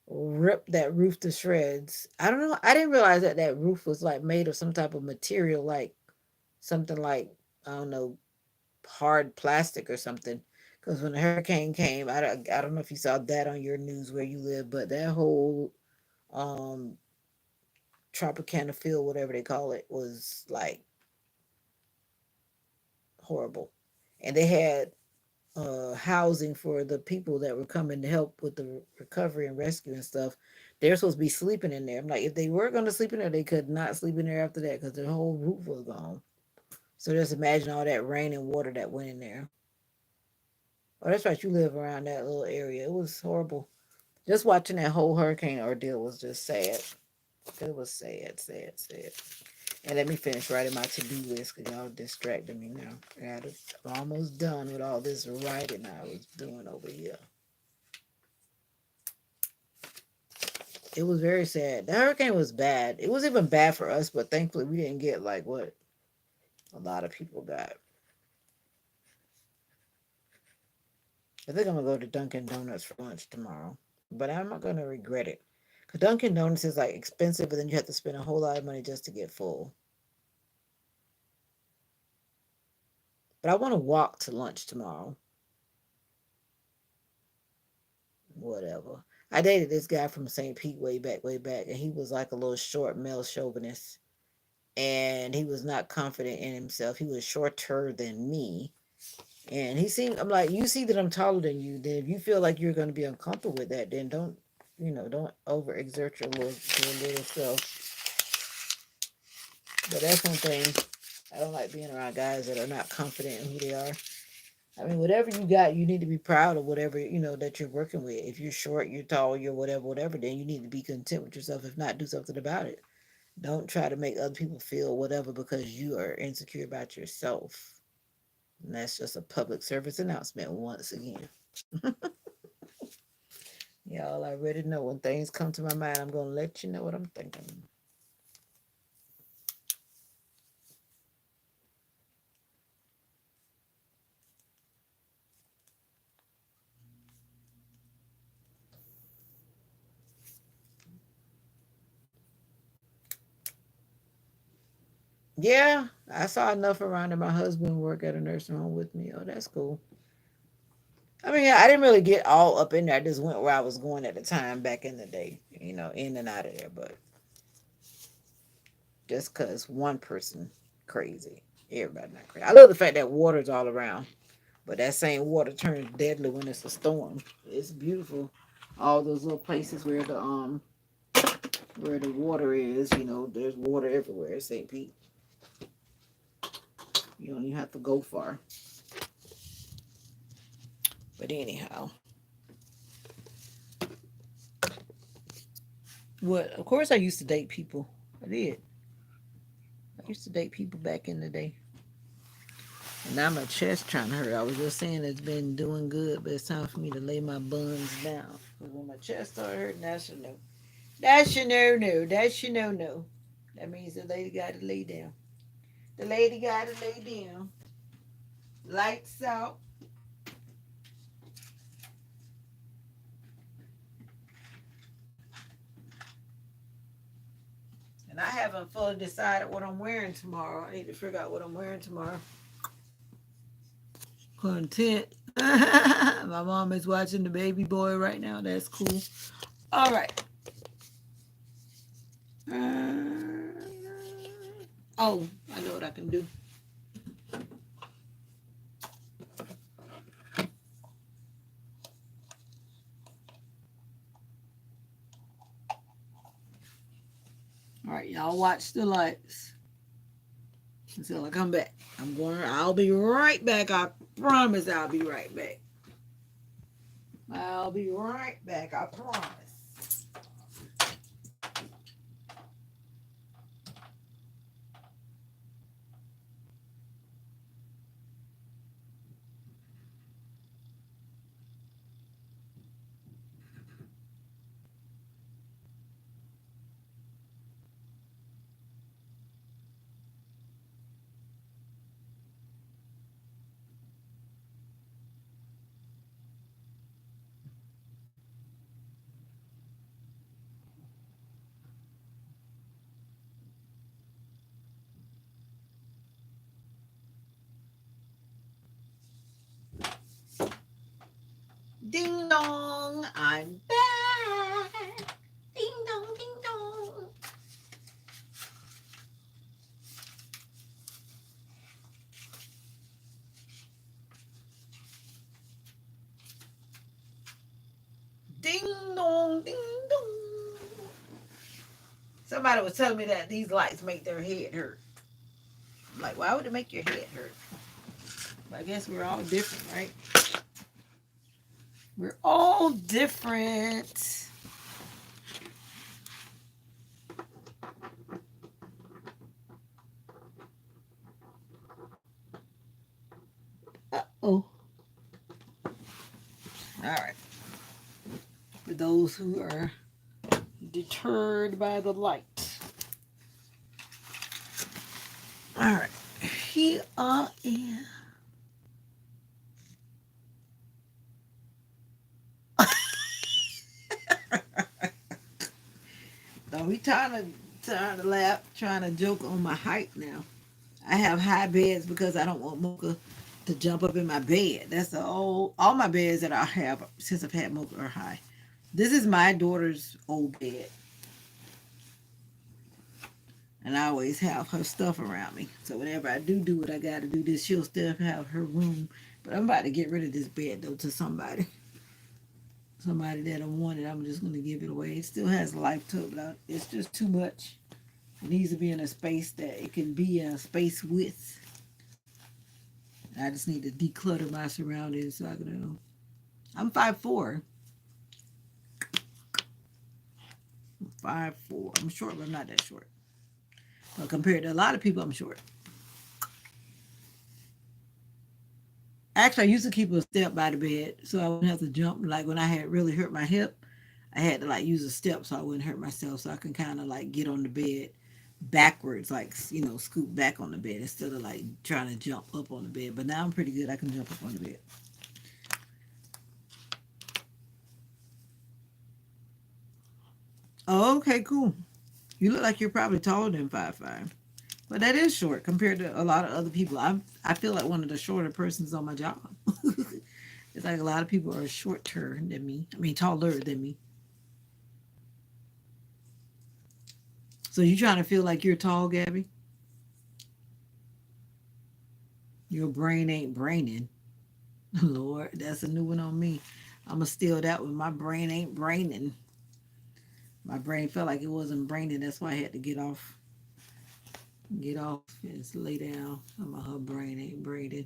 ripped that roof to shreds. I don't know. I didn't realize that that roof was like made of some type of material, like something like I don't know, hard plastic or something. Because when the hurricane came, I don't know if you saw that on your news where you live, but that whole um Tropicana Field, whatever they call it, was like horrible. And they had housing for the people that were coming to help with the recovery and rescue and stuff. They're supposed to be sleeping in there. I'm like, if they were going to sleep in there, they could not sleep in there after that because the whole roof was gone. So just imagine all that rain and water that went in there. Oh, that's right. You live around that little area. It was horrible. Just watching that whole hurricane ordeal was just sad. It was sad, sad, sad. And let me finish writing my to-do list because y'all distracted me now. I'm almost done with all this writing I was doing over here. It was very sad. The hurricane was bad. It was even bad for us, but thankfully we didn't get like what a lot of people got. I think I'm gonna go to Dunkin' Donuts for lunch tomorrow, but I'm not gonna regret it. Cause Dunkin' Donuts is like expensive, but then you have to spend a whole lot of money just to get full. But I want to walk to lunch tomorrow. Whatever. I dated this guy from St. Pete way back, and he was like a little short male chauvinist. and he was not confident in himself. He was shorter than me. And he seemed, I'm like, you see that I'm taller than you. Then if you feel like you're going to be uncomfortable with that, then don't, don't overexert your little self. But that's one thing. I don't like being around guys that are not confident in who they are. I mean, whatever you got, you need to be proud of whatever, that you're working with. If you're short, you're tall, you're whatever, then you need to be content with yourself. If not, do something about it. Don't try to make other people feel whatever because you are insecure about yourself. And that's just a public service announcement once again. Y'all already know when things come to my mind, I'm going to let you know what I'm thinking. Yeah, I saw enough around that my husband work at a nursing home with me. Oh, that's cool. I mean, I didn't really get all up in there. I just went where I was going at the time back in the day, in and out of there. But just because one person crazy, everybody not crazy. I love the fact that water's all around, but that same water turns deadly when it's a storm. It's beautiful. All those little places where the water is, there's water everywhere. St. Pete, you don't even have to go far. But anyhow, what? Of course, I used to date people. I did. I used to date people back in the day. And now my chest trying to hurt. I was just saying it's been doing good, but it's time for me to lay my buns down. Because when my chest started hurting, that's a no. That's your no. That's your no. That means the lady got to lay down. The lady got to lay down. Lights out. And I haven't fully decided what I'm wearing tomorrow. I need to figure out what I'm wearing tomorrow. Content. My mom is watching the baby boy right now. That's cool. All right. Oh, I know what I can do. All right, y'all watch the lights until I come back. I'll be right back. I promise I'll be right back. I'll be right back. I promise. Ding dong, I'm back. Ding dong, ding dong. Ding dong, ding dong. Somebody was telling me that these lights make their head hurt. I'm like, why would it make your head hurt? But I guess we're all different, right? We're all different. Oh, all right. For those who are deterred by the light. All right. Here I am. So we trying to laugh, trying to joke on my height now. I have high beds because I don't want Mocha to jump up in my bed. That's all my beds that I have since I've had Mocha are high. This is my daughter's old bed. And I always have her stuff around me. So whenever I do what I got to do, this she'll still have her room. But I'm about to get rid of this bed though to somebody that I wanted. I'm just gonna give it away. It still has life to it, but it's just too much. It needs to be in a space that it can be in a space with. I just need to declutter my surroundings so I can know. I'm 5'4". 5'4". I'm short, but I'm not that short. But compared to a lot of people, I'm short. Actually, I used to keep a step by the bed so I wouldn't have to jump. Like when I had really hurt my hip, I had to like use a step so I wouldn't hurt myself. So I can kind of like get on the bed backwards, like scoot back on the bed instead of like trying to jump up on the bed. But now I'm pretty good. I can jump up on the bed. Oh, okay, cool. You look like you're probably taller than 5'5". But that is short compared to a lot of other people. I feel like one of the shorter persons on my job. It's like a lot of people are shorter than me. I mean, taller than me. So you trying to feel like you're tall, Gabby? Your brain ain't braining. Lord, that's a new one on me. I'm gonna steal that one. My brain ain't braining. My brain felt like it wasn't braining. That's why I had to get off, and lay down. Her brain ain't braining.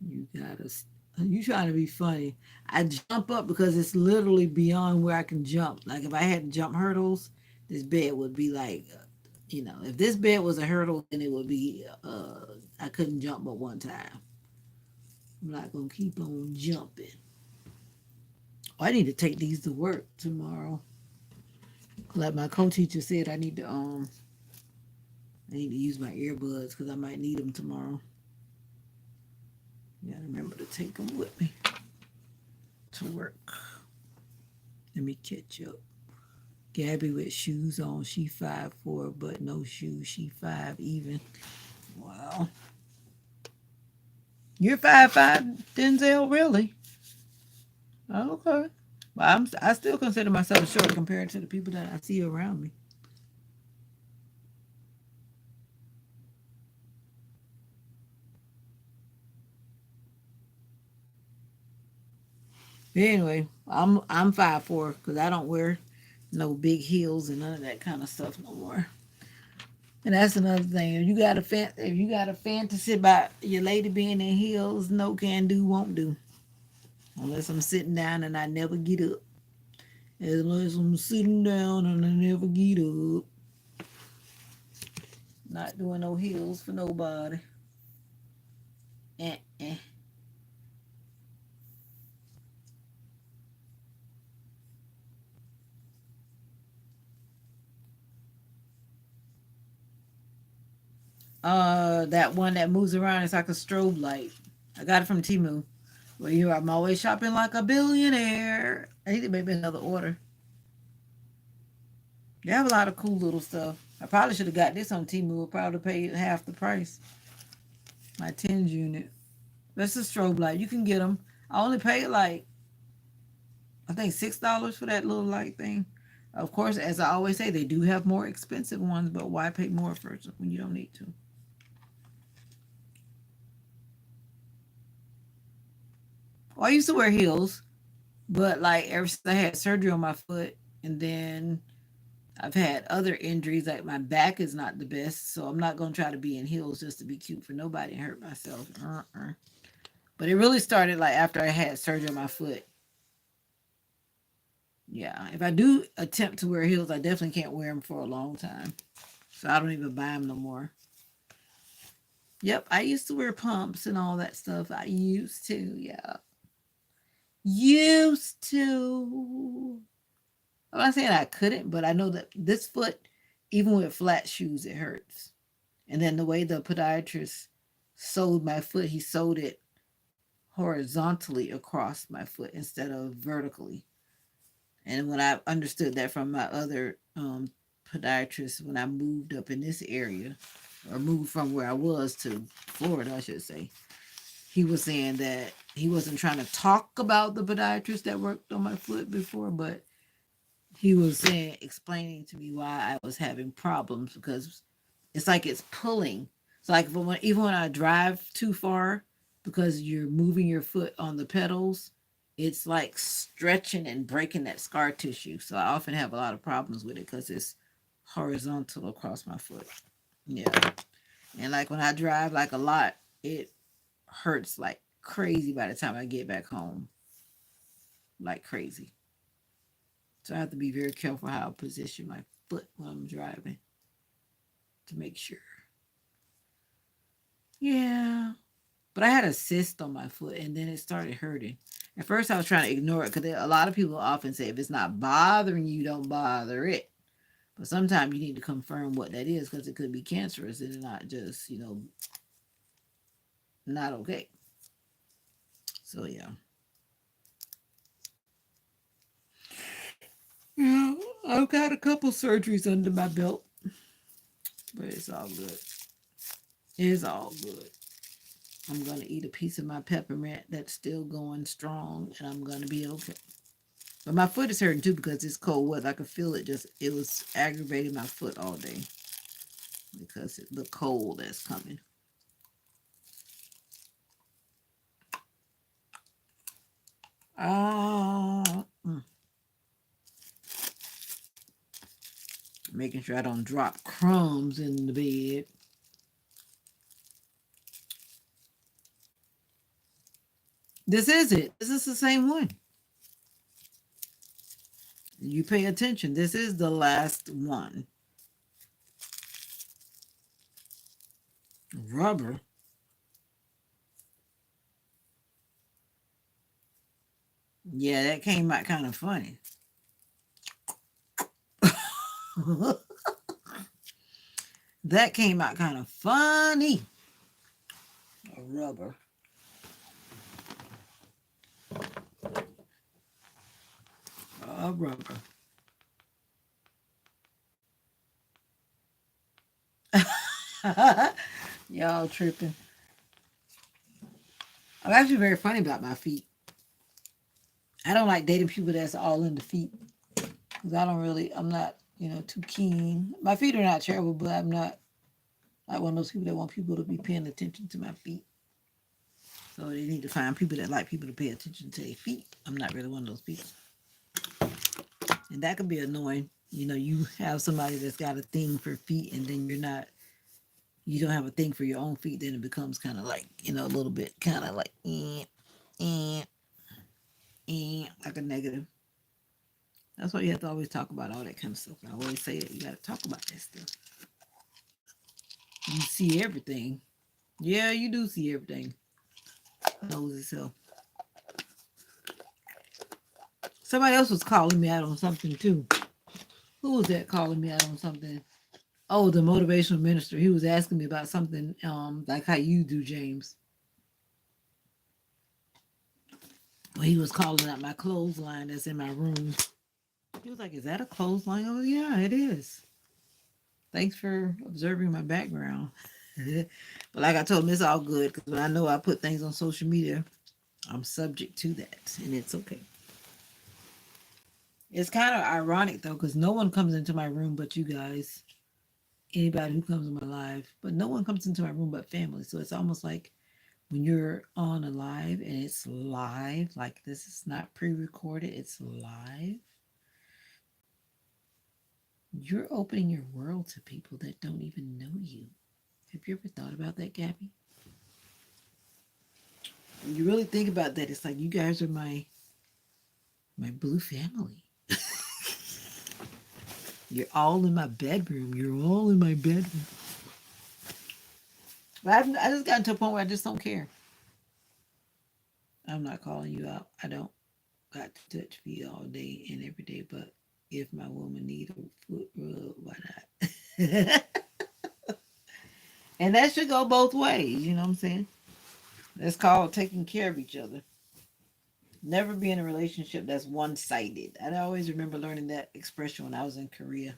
You gotta. You trying to be funny? I jump up because it's literally beyond where I can jump. Like if I had to jump hurdles, this bed would be like, if this bed was a hurdle, then it would be. I couldn't jump but one time. I'm not gonna keep on jumping. Oh, I need to take these to work tomorrow. Like my co-teacher said, I need to use my earbuds because I might need them tomorrow. You gotta remember to take them with me to work. Let me catch up. Gabby with shoes on. She 5'4", but no shoes. She 5 even. Wow. You're 5'5", Denzel. Really? Okay. Well, I still consider myself short compared to the people that I see around me. But anyway, I'm 5'4" because I don't wear no big heels and none of that kind of stuff no more. And that's another thing. If you got a fantasy about your lady being in heels, no can do, won't do. Unless I'm sitting down and I never get up. Unless I'm sitting down and I never get up. Not doing no heels for nobody. Eh, eh. That one that moves around is like a strobe light. I got it from Timu. Well, I'm always shopping like a billionaire. I need to make me another order. They have a lot of cool little stuff. I probably should have got this on Timu. I probably paid half the price. My tens unit. That's a strobe light. You can get them. I only paid like I think $6 for that little light thing. Of course, as I always say, they do have more expensive ones, but why pay more for it when you don't need to? Well, I used to wear heels, but like ever since I had surgery on my foot, and then I've had other injuries. Like my back is not the best, so I'm not gonna try to be in heels just to be cute for nobody and hurt myself. But it really started like after I had surgery on my foot. Yeah, if I do attempt to wear heels, I definitely can't wear them for a long time. So I don't even buy them no more. Yep, I used to wear pumps and all that stuff. I used to, yeah. Used to. I'm not saying I couldn't, but I know that this foot, even with flat shoes, it hurts. And then the way the podiatrist sewed my foot, he sewed it horizontally across my foot instead of vertically. And when I understood that from my other podiatrist, when I moved up in this area, or moved from where I was to Florida, I should say, he was saying that he wasn't trying to talk about the podiatrist that worked on my foot before, but he was saying, explaining to me why I was having problems because it's like it's pulling. It's like even when I drive too far, because you're moving your foot on the pedals, it's like stretching and breaking that scar tissue. So I often have a lot of problems with it because it's horizontal across my foot. Yeah. And like when I drive like a lot, it hurts like crazy by the time I get back home. Like crazy. So I have to be very careful how I position my foot when I'm driving to make sure. Yeah. But I had a cyst on my foot and then it started hurting. At first, I was trying to ignore it because a lot of people often say if it's not bothering you, don't bother it. But sometimes you need to confirm what that is because it could be cancerous and not just, not okay. So, yeah. Yeah, I've got a couple surgeries under my belt, but it's all good. It's all good. I'm going to eat a piece of my peppermint that's still going strong and I'm going to be okay. But my foot is hurting too because it's cold weather. I could feel it it was aggravating my foot all day because the cold that's coming. Ah, making sure I don't drop crumbs in the bed. This is it. This is the same one. You pay attention. This is the last one. Rubber. Yeah, that came out kind of funny. That came out kind of funny. A rubber. A rubber. Y'all tripping. I'm actually very funny about my feet. I don't like dating people that's all in the feet because I'm not, too keen. My feet are not terrible, but I'm not like one of those people that want people to be paying attention to my feet. So they need to find people that like people to pay attention to their feet. I'm not really one of those people. And that can be annoying. You have somebody that's got a thing for feet and then you don't have a thing for your own feet, then it becomes kind of like, a little bit kind of like, eh, like a negative. That's why you have to always talk about all that kind of stuff. I always say it. You got to talk about that stuff. You see everything. Yeah, you do see everything. Knows itself. Somebody else was calling me out on something too. Who was that calling me out on something? Oh, the motivational minister. He was asking me about something, like how you do, James. Well, he was calling out my clothesline that's in my room. He was like, "Is that a clothesline?" Oh, yeah, it is. Thanks for observing my background. But like I told him, it's all good because when I know I put things on social media, I'm subject to that, and it's okay. It's kind of ironic though, because no one comes into my room but you guys. Anybody who comes in my live, but no one comes into my room but family. So it's almost like when you're on a live and it's live, like this is not pre-recorded, it's live. You're opening your world to people that don't even know you. Have you ever thought about that, Gabby? When you really think about that, it's like you guys are my blue family. You're all in my bedroom. You're all in my bedroom. But I just got to a point where I just don't care. I'm not calling you out. I don't got to touch feet all day and every day. But if my woman need a foot rub, why not? And that should go both ways. You know what I'm saying? That's called taking care of each other. Never be in a relationship that's one-sided. I always remember learning that expression when I was in Korea.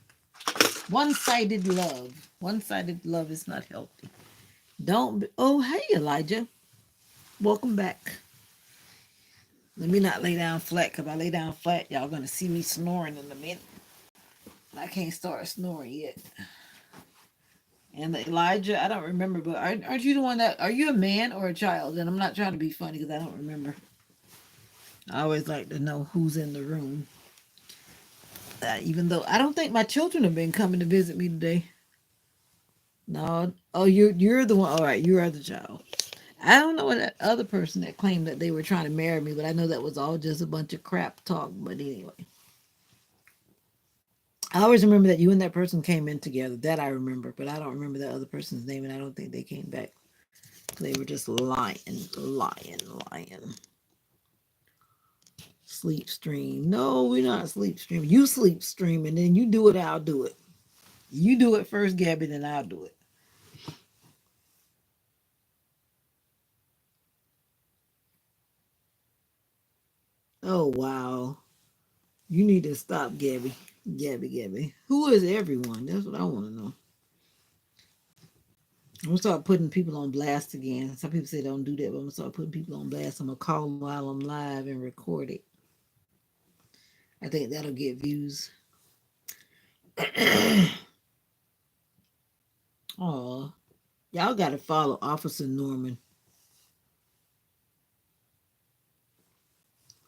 One-sided love. One-sided love is not healthy. Don't be, oh, hey, Elijah. Welcome back. Let me not lay down flat, because if I lay down flat, y'all going to see me snoring in a minute. I can't start snoring yet. And Elijah, I don't remember, but aren't you the one that, are you a man or a child? And I'm not trying to be funny because I don't remember. I always like to know who's in the room. Even though I don't think my children have been coming to visit me today. No. Oh, you're the one. All right, you are the child. I don't know what that other person that claimed that they were trying to marry me, but I know that was all just a bunch of crap talk. But anyway, I always remember that you and that person came in together. That I remember, but I don't remember that other person's name, and I don't think they came back. They were just lying, lying, lying. Sleep stream. No, we're not sleep streaming. You sleep stream, and then you do it, I'll do it. You do it first, Gabby, then I'll do it. Oh, wow. You need to stop, Gabby. Gabby. Who is everyone? That's what I want to know. I'm gonna start putting people on blast again. Some people say don't do that, but I'm gonna start putting people on blast. I'm gonna call them while I'm live and record it. I think that'll get views. Oh, y'all gotta follow Officer Norman.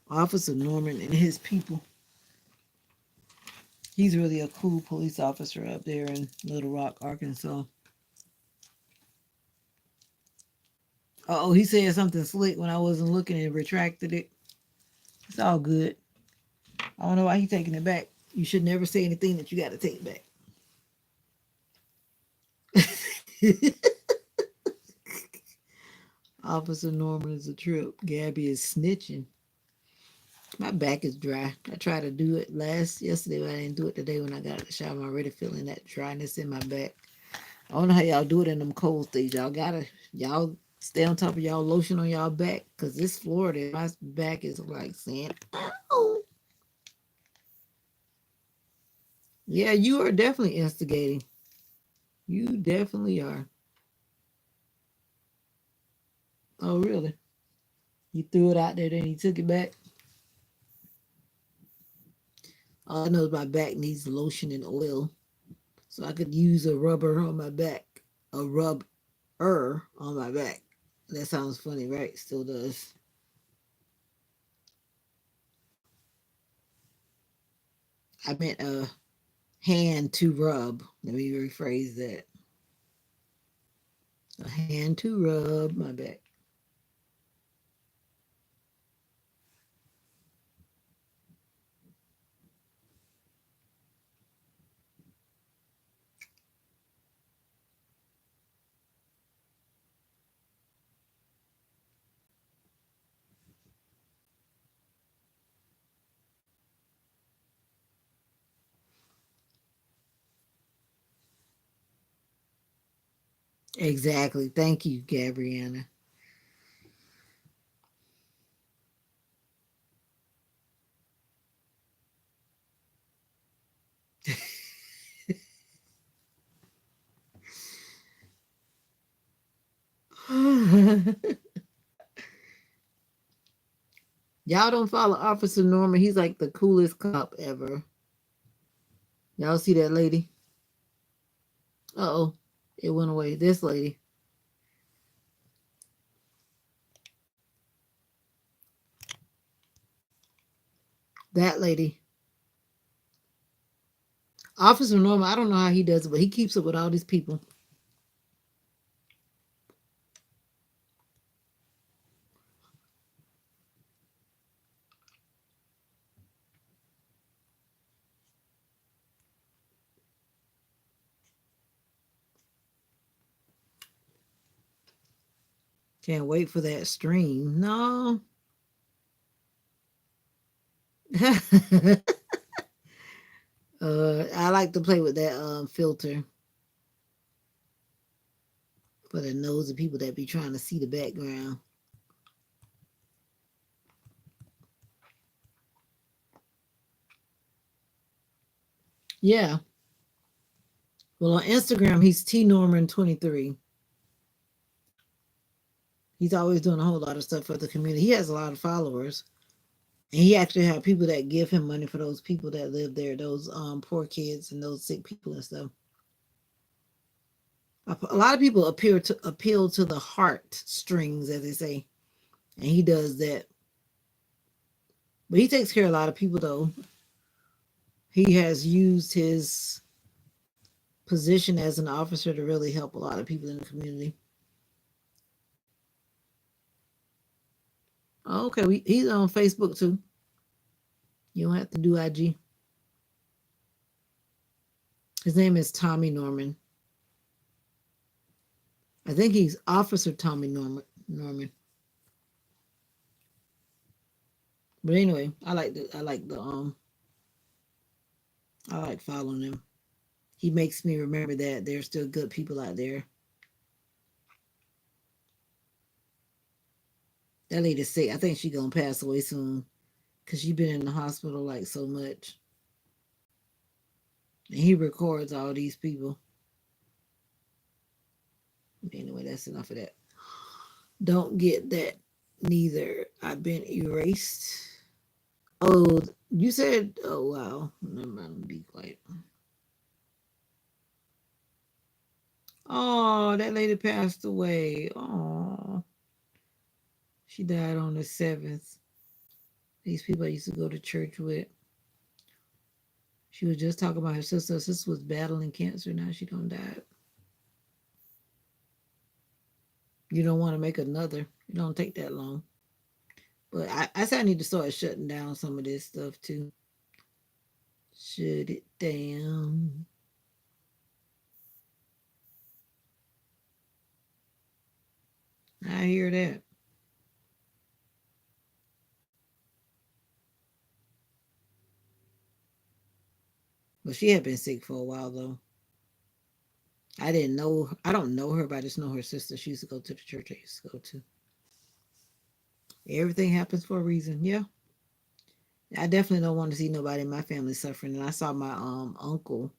Officer Norman and his people. He's really a cool police officer up there in Little Rock, Arkansas. Oh, he said something slick when I wasn't looking and retracted it. It's all good. I don't know why he's taking it back. You should never say anything that you got to take back. Officer Norman is a trip. Gabby is snitching. My back is dry. I tried to do it yesterday, but I didn't do it today when I got out of the shower. I'm already feeling that dryness in my back. I don't know how y'all do it in them cold states. Y'all stay on top of y'all lotion on y'all back. Cause this Florida, my back is like saying, ow. Yeah, you are definitely instigating. You definitely are. Oh, really? You threw it out there, then you took it back? All I know is my back needs lotion and oil. So I could use a rubber on my back. A rubber on my back. That sounds funny, right? Still does. I meant a hand to rub. Let me rephrase that. A hand to rub my back. Exactly. Thank you, Gabriana. Y'all don't follow Officer Norman. He's like the coolest cop ever. Y'all see that lady? Uh-oh. It went away. This lady. That lady. Officer Norman, I don't know how he does it, but he keeps up with all these people. Can't wait for that stream. No. I like to play with that filter for the nosy people that be trying to see the background. Yeah. Well, on Instagram, he's T Norman 23. He's always doing a whole lot of stuff for the community. He has a lot of followers. And he actually had people that give him money for those people that live there, those poor kids and those sick people and stuff. A lot of people appeal to the heart strings, as they say, and he does that. But he takes care of a lot of people, though. He has used his position as an officer to really help a lot of people in the community. Oh, okay, he's on Facebook too. You don't have to do IG. His name is Tommy Norman. I think he's Officer Tommy Norman. But anyway, I like following him. He makes me remember that there's still good people out there. That lady's sick. I think she's gonna pass away soon because she's been in the hospital like so much. And he records all these people. Anyway, that's enough of that. Don't get that neither. I've been erased. Oh, you said, oh wow. Never mind, be quiet. Oh, that lady passed away. Oh, she died on the 7th. These people I used to go to church with. She was just talking about her sister. Her sister was battling cancer. Now she don't die. You don't want to make another. It don't take that long. But I said I need to start shutting down some of this stuff too. Shut it down. I hear that. But she had been sick for a while though. I didn't know. I don't know her, but I just know her sister. She used to go to the church I used to go to. Everything happens for a reason. Yeah. I definitely don't want to see nobody in my family suffering. And I saw my uncle.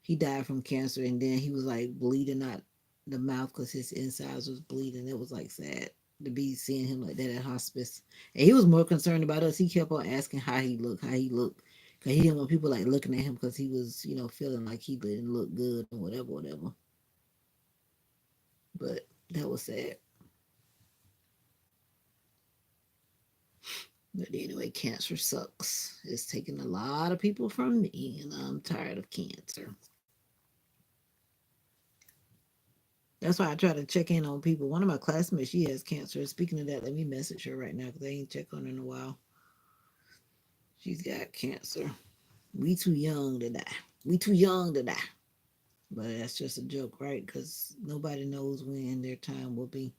He died from cancer, and then he was like bleeding out the mouth because his insides was bleeding. It was like sad to be seeing him like that at hospice. And he was more concerned about us. He kept on asking how he looked, because he didn't want people like looking at him because he was, feeling like he didn't look good or whatever, whatever. But that was sad. But anyway, cancer sucks. It's taking a lot of people from me, and I'm tired of cancer. That's why I try to check in on people. One of my classmates, she has cancer. Speaking of that, let me message her right now because I ain't checked on her in a while. She's got cancer. We too young to die. We too young to die. But that's just a joke, right? Because nobody knows when their time will be.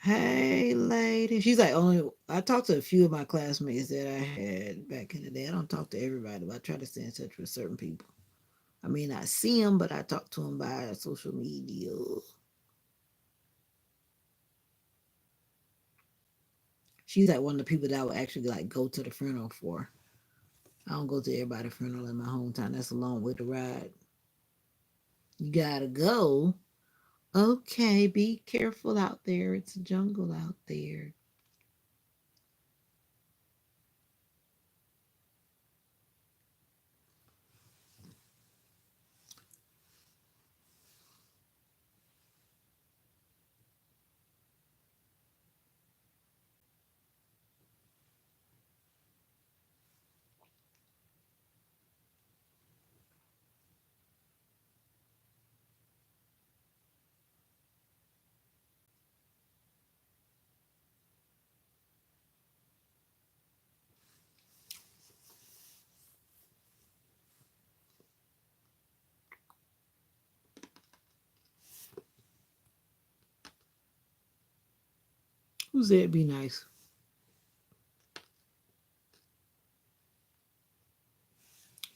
Hey, lady. She's like, only I talked to a few of my classmates that I had back in the day. I don't talk to everybody, but I try to stay in touch with certain people. I mean, I see them, but I talk to them by social media. She's like one of the people that I would actually like go to the funeral for. I don't go to everybody's funeral in my hometown. That's a long way to ride. You gotta go. Okay, be careful out there. It's a jungle out there. Who said be nice?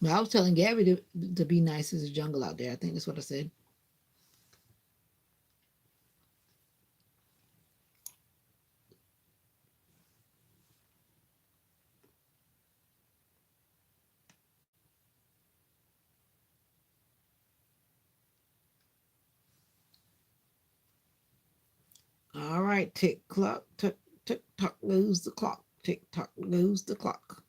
But I was telling Gabby to be nice. There's a jungle out there. I think that's what I said. All right, tick clock, tick Tick tock goes the clock. Tick tock goes the clock.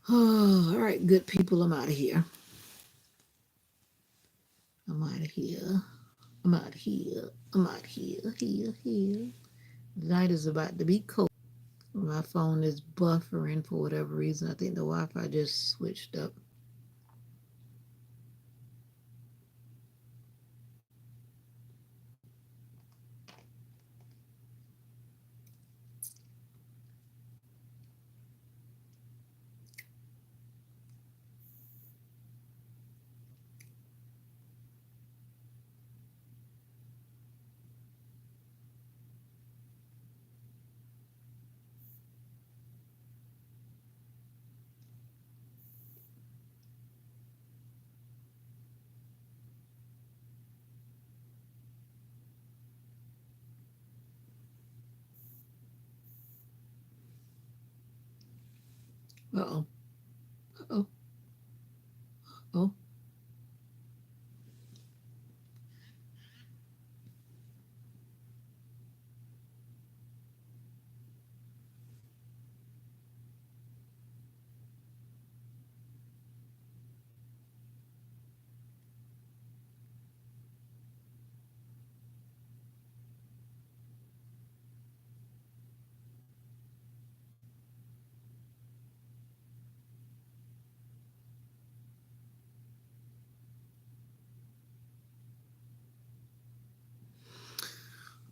Oh, all right, good people, I'm out of here. I'm out of here. I'm out of here. I'm out of here. Here. The night is about to be cold. My phone is buffering for whatever reason. I think the Wi-Fi just switched up. Uh-oh. Uh-oh. Oh.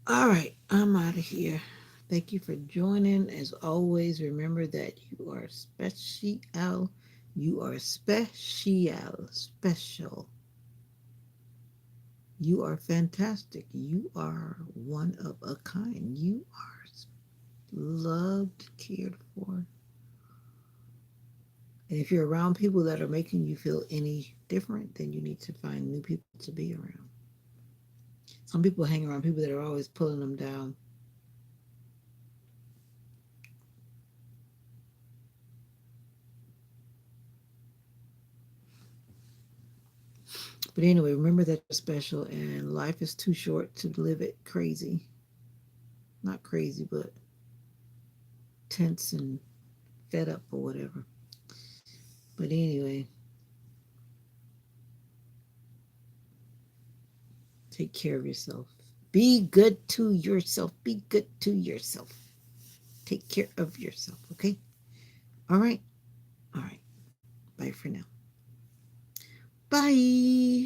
All right, I'm out of here. Thank you for joining. As always, remember that you are special. You are special. Special. You are fantastic. You are one of a kind. You are loved, cared for. And if you're around people that are making you feel any different, then you need to find new people to be around. Some people hang around people that are always pulling them down. But anyway, remember that you're special and life is too short to live it crazy. Not crazy, but tense and fed up or whatever. But anyway, take care of yourself. Be good to yourself. Be good to yourself. Take care of yourself, okay? All right? All right. Bye for now. Bye.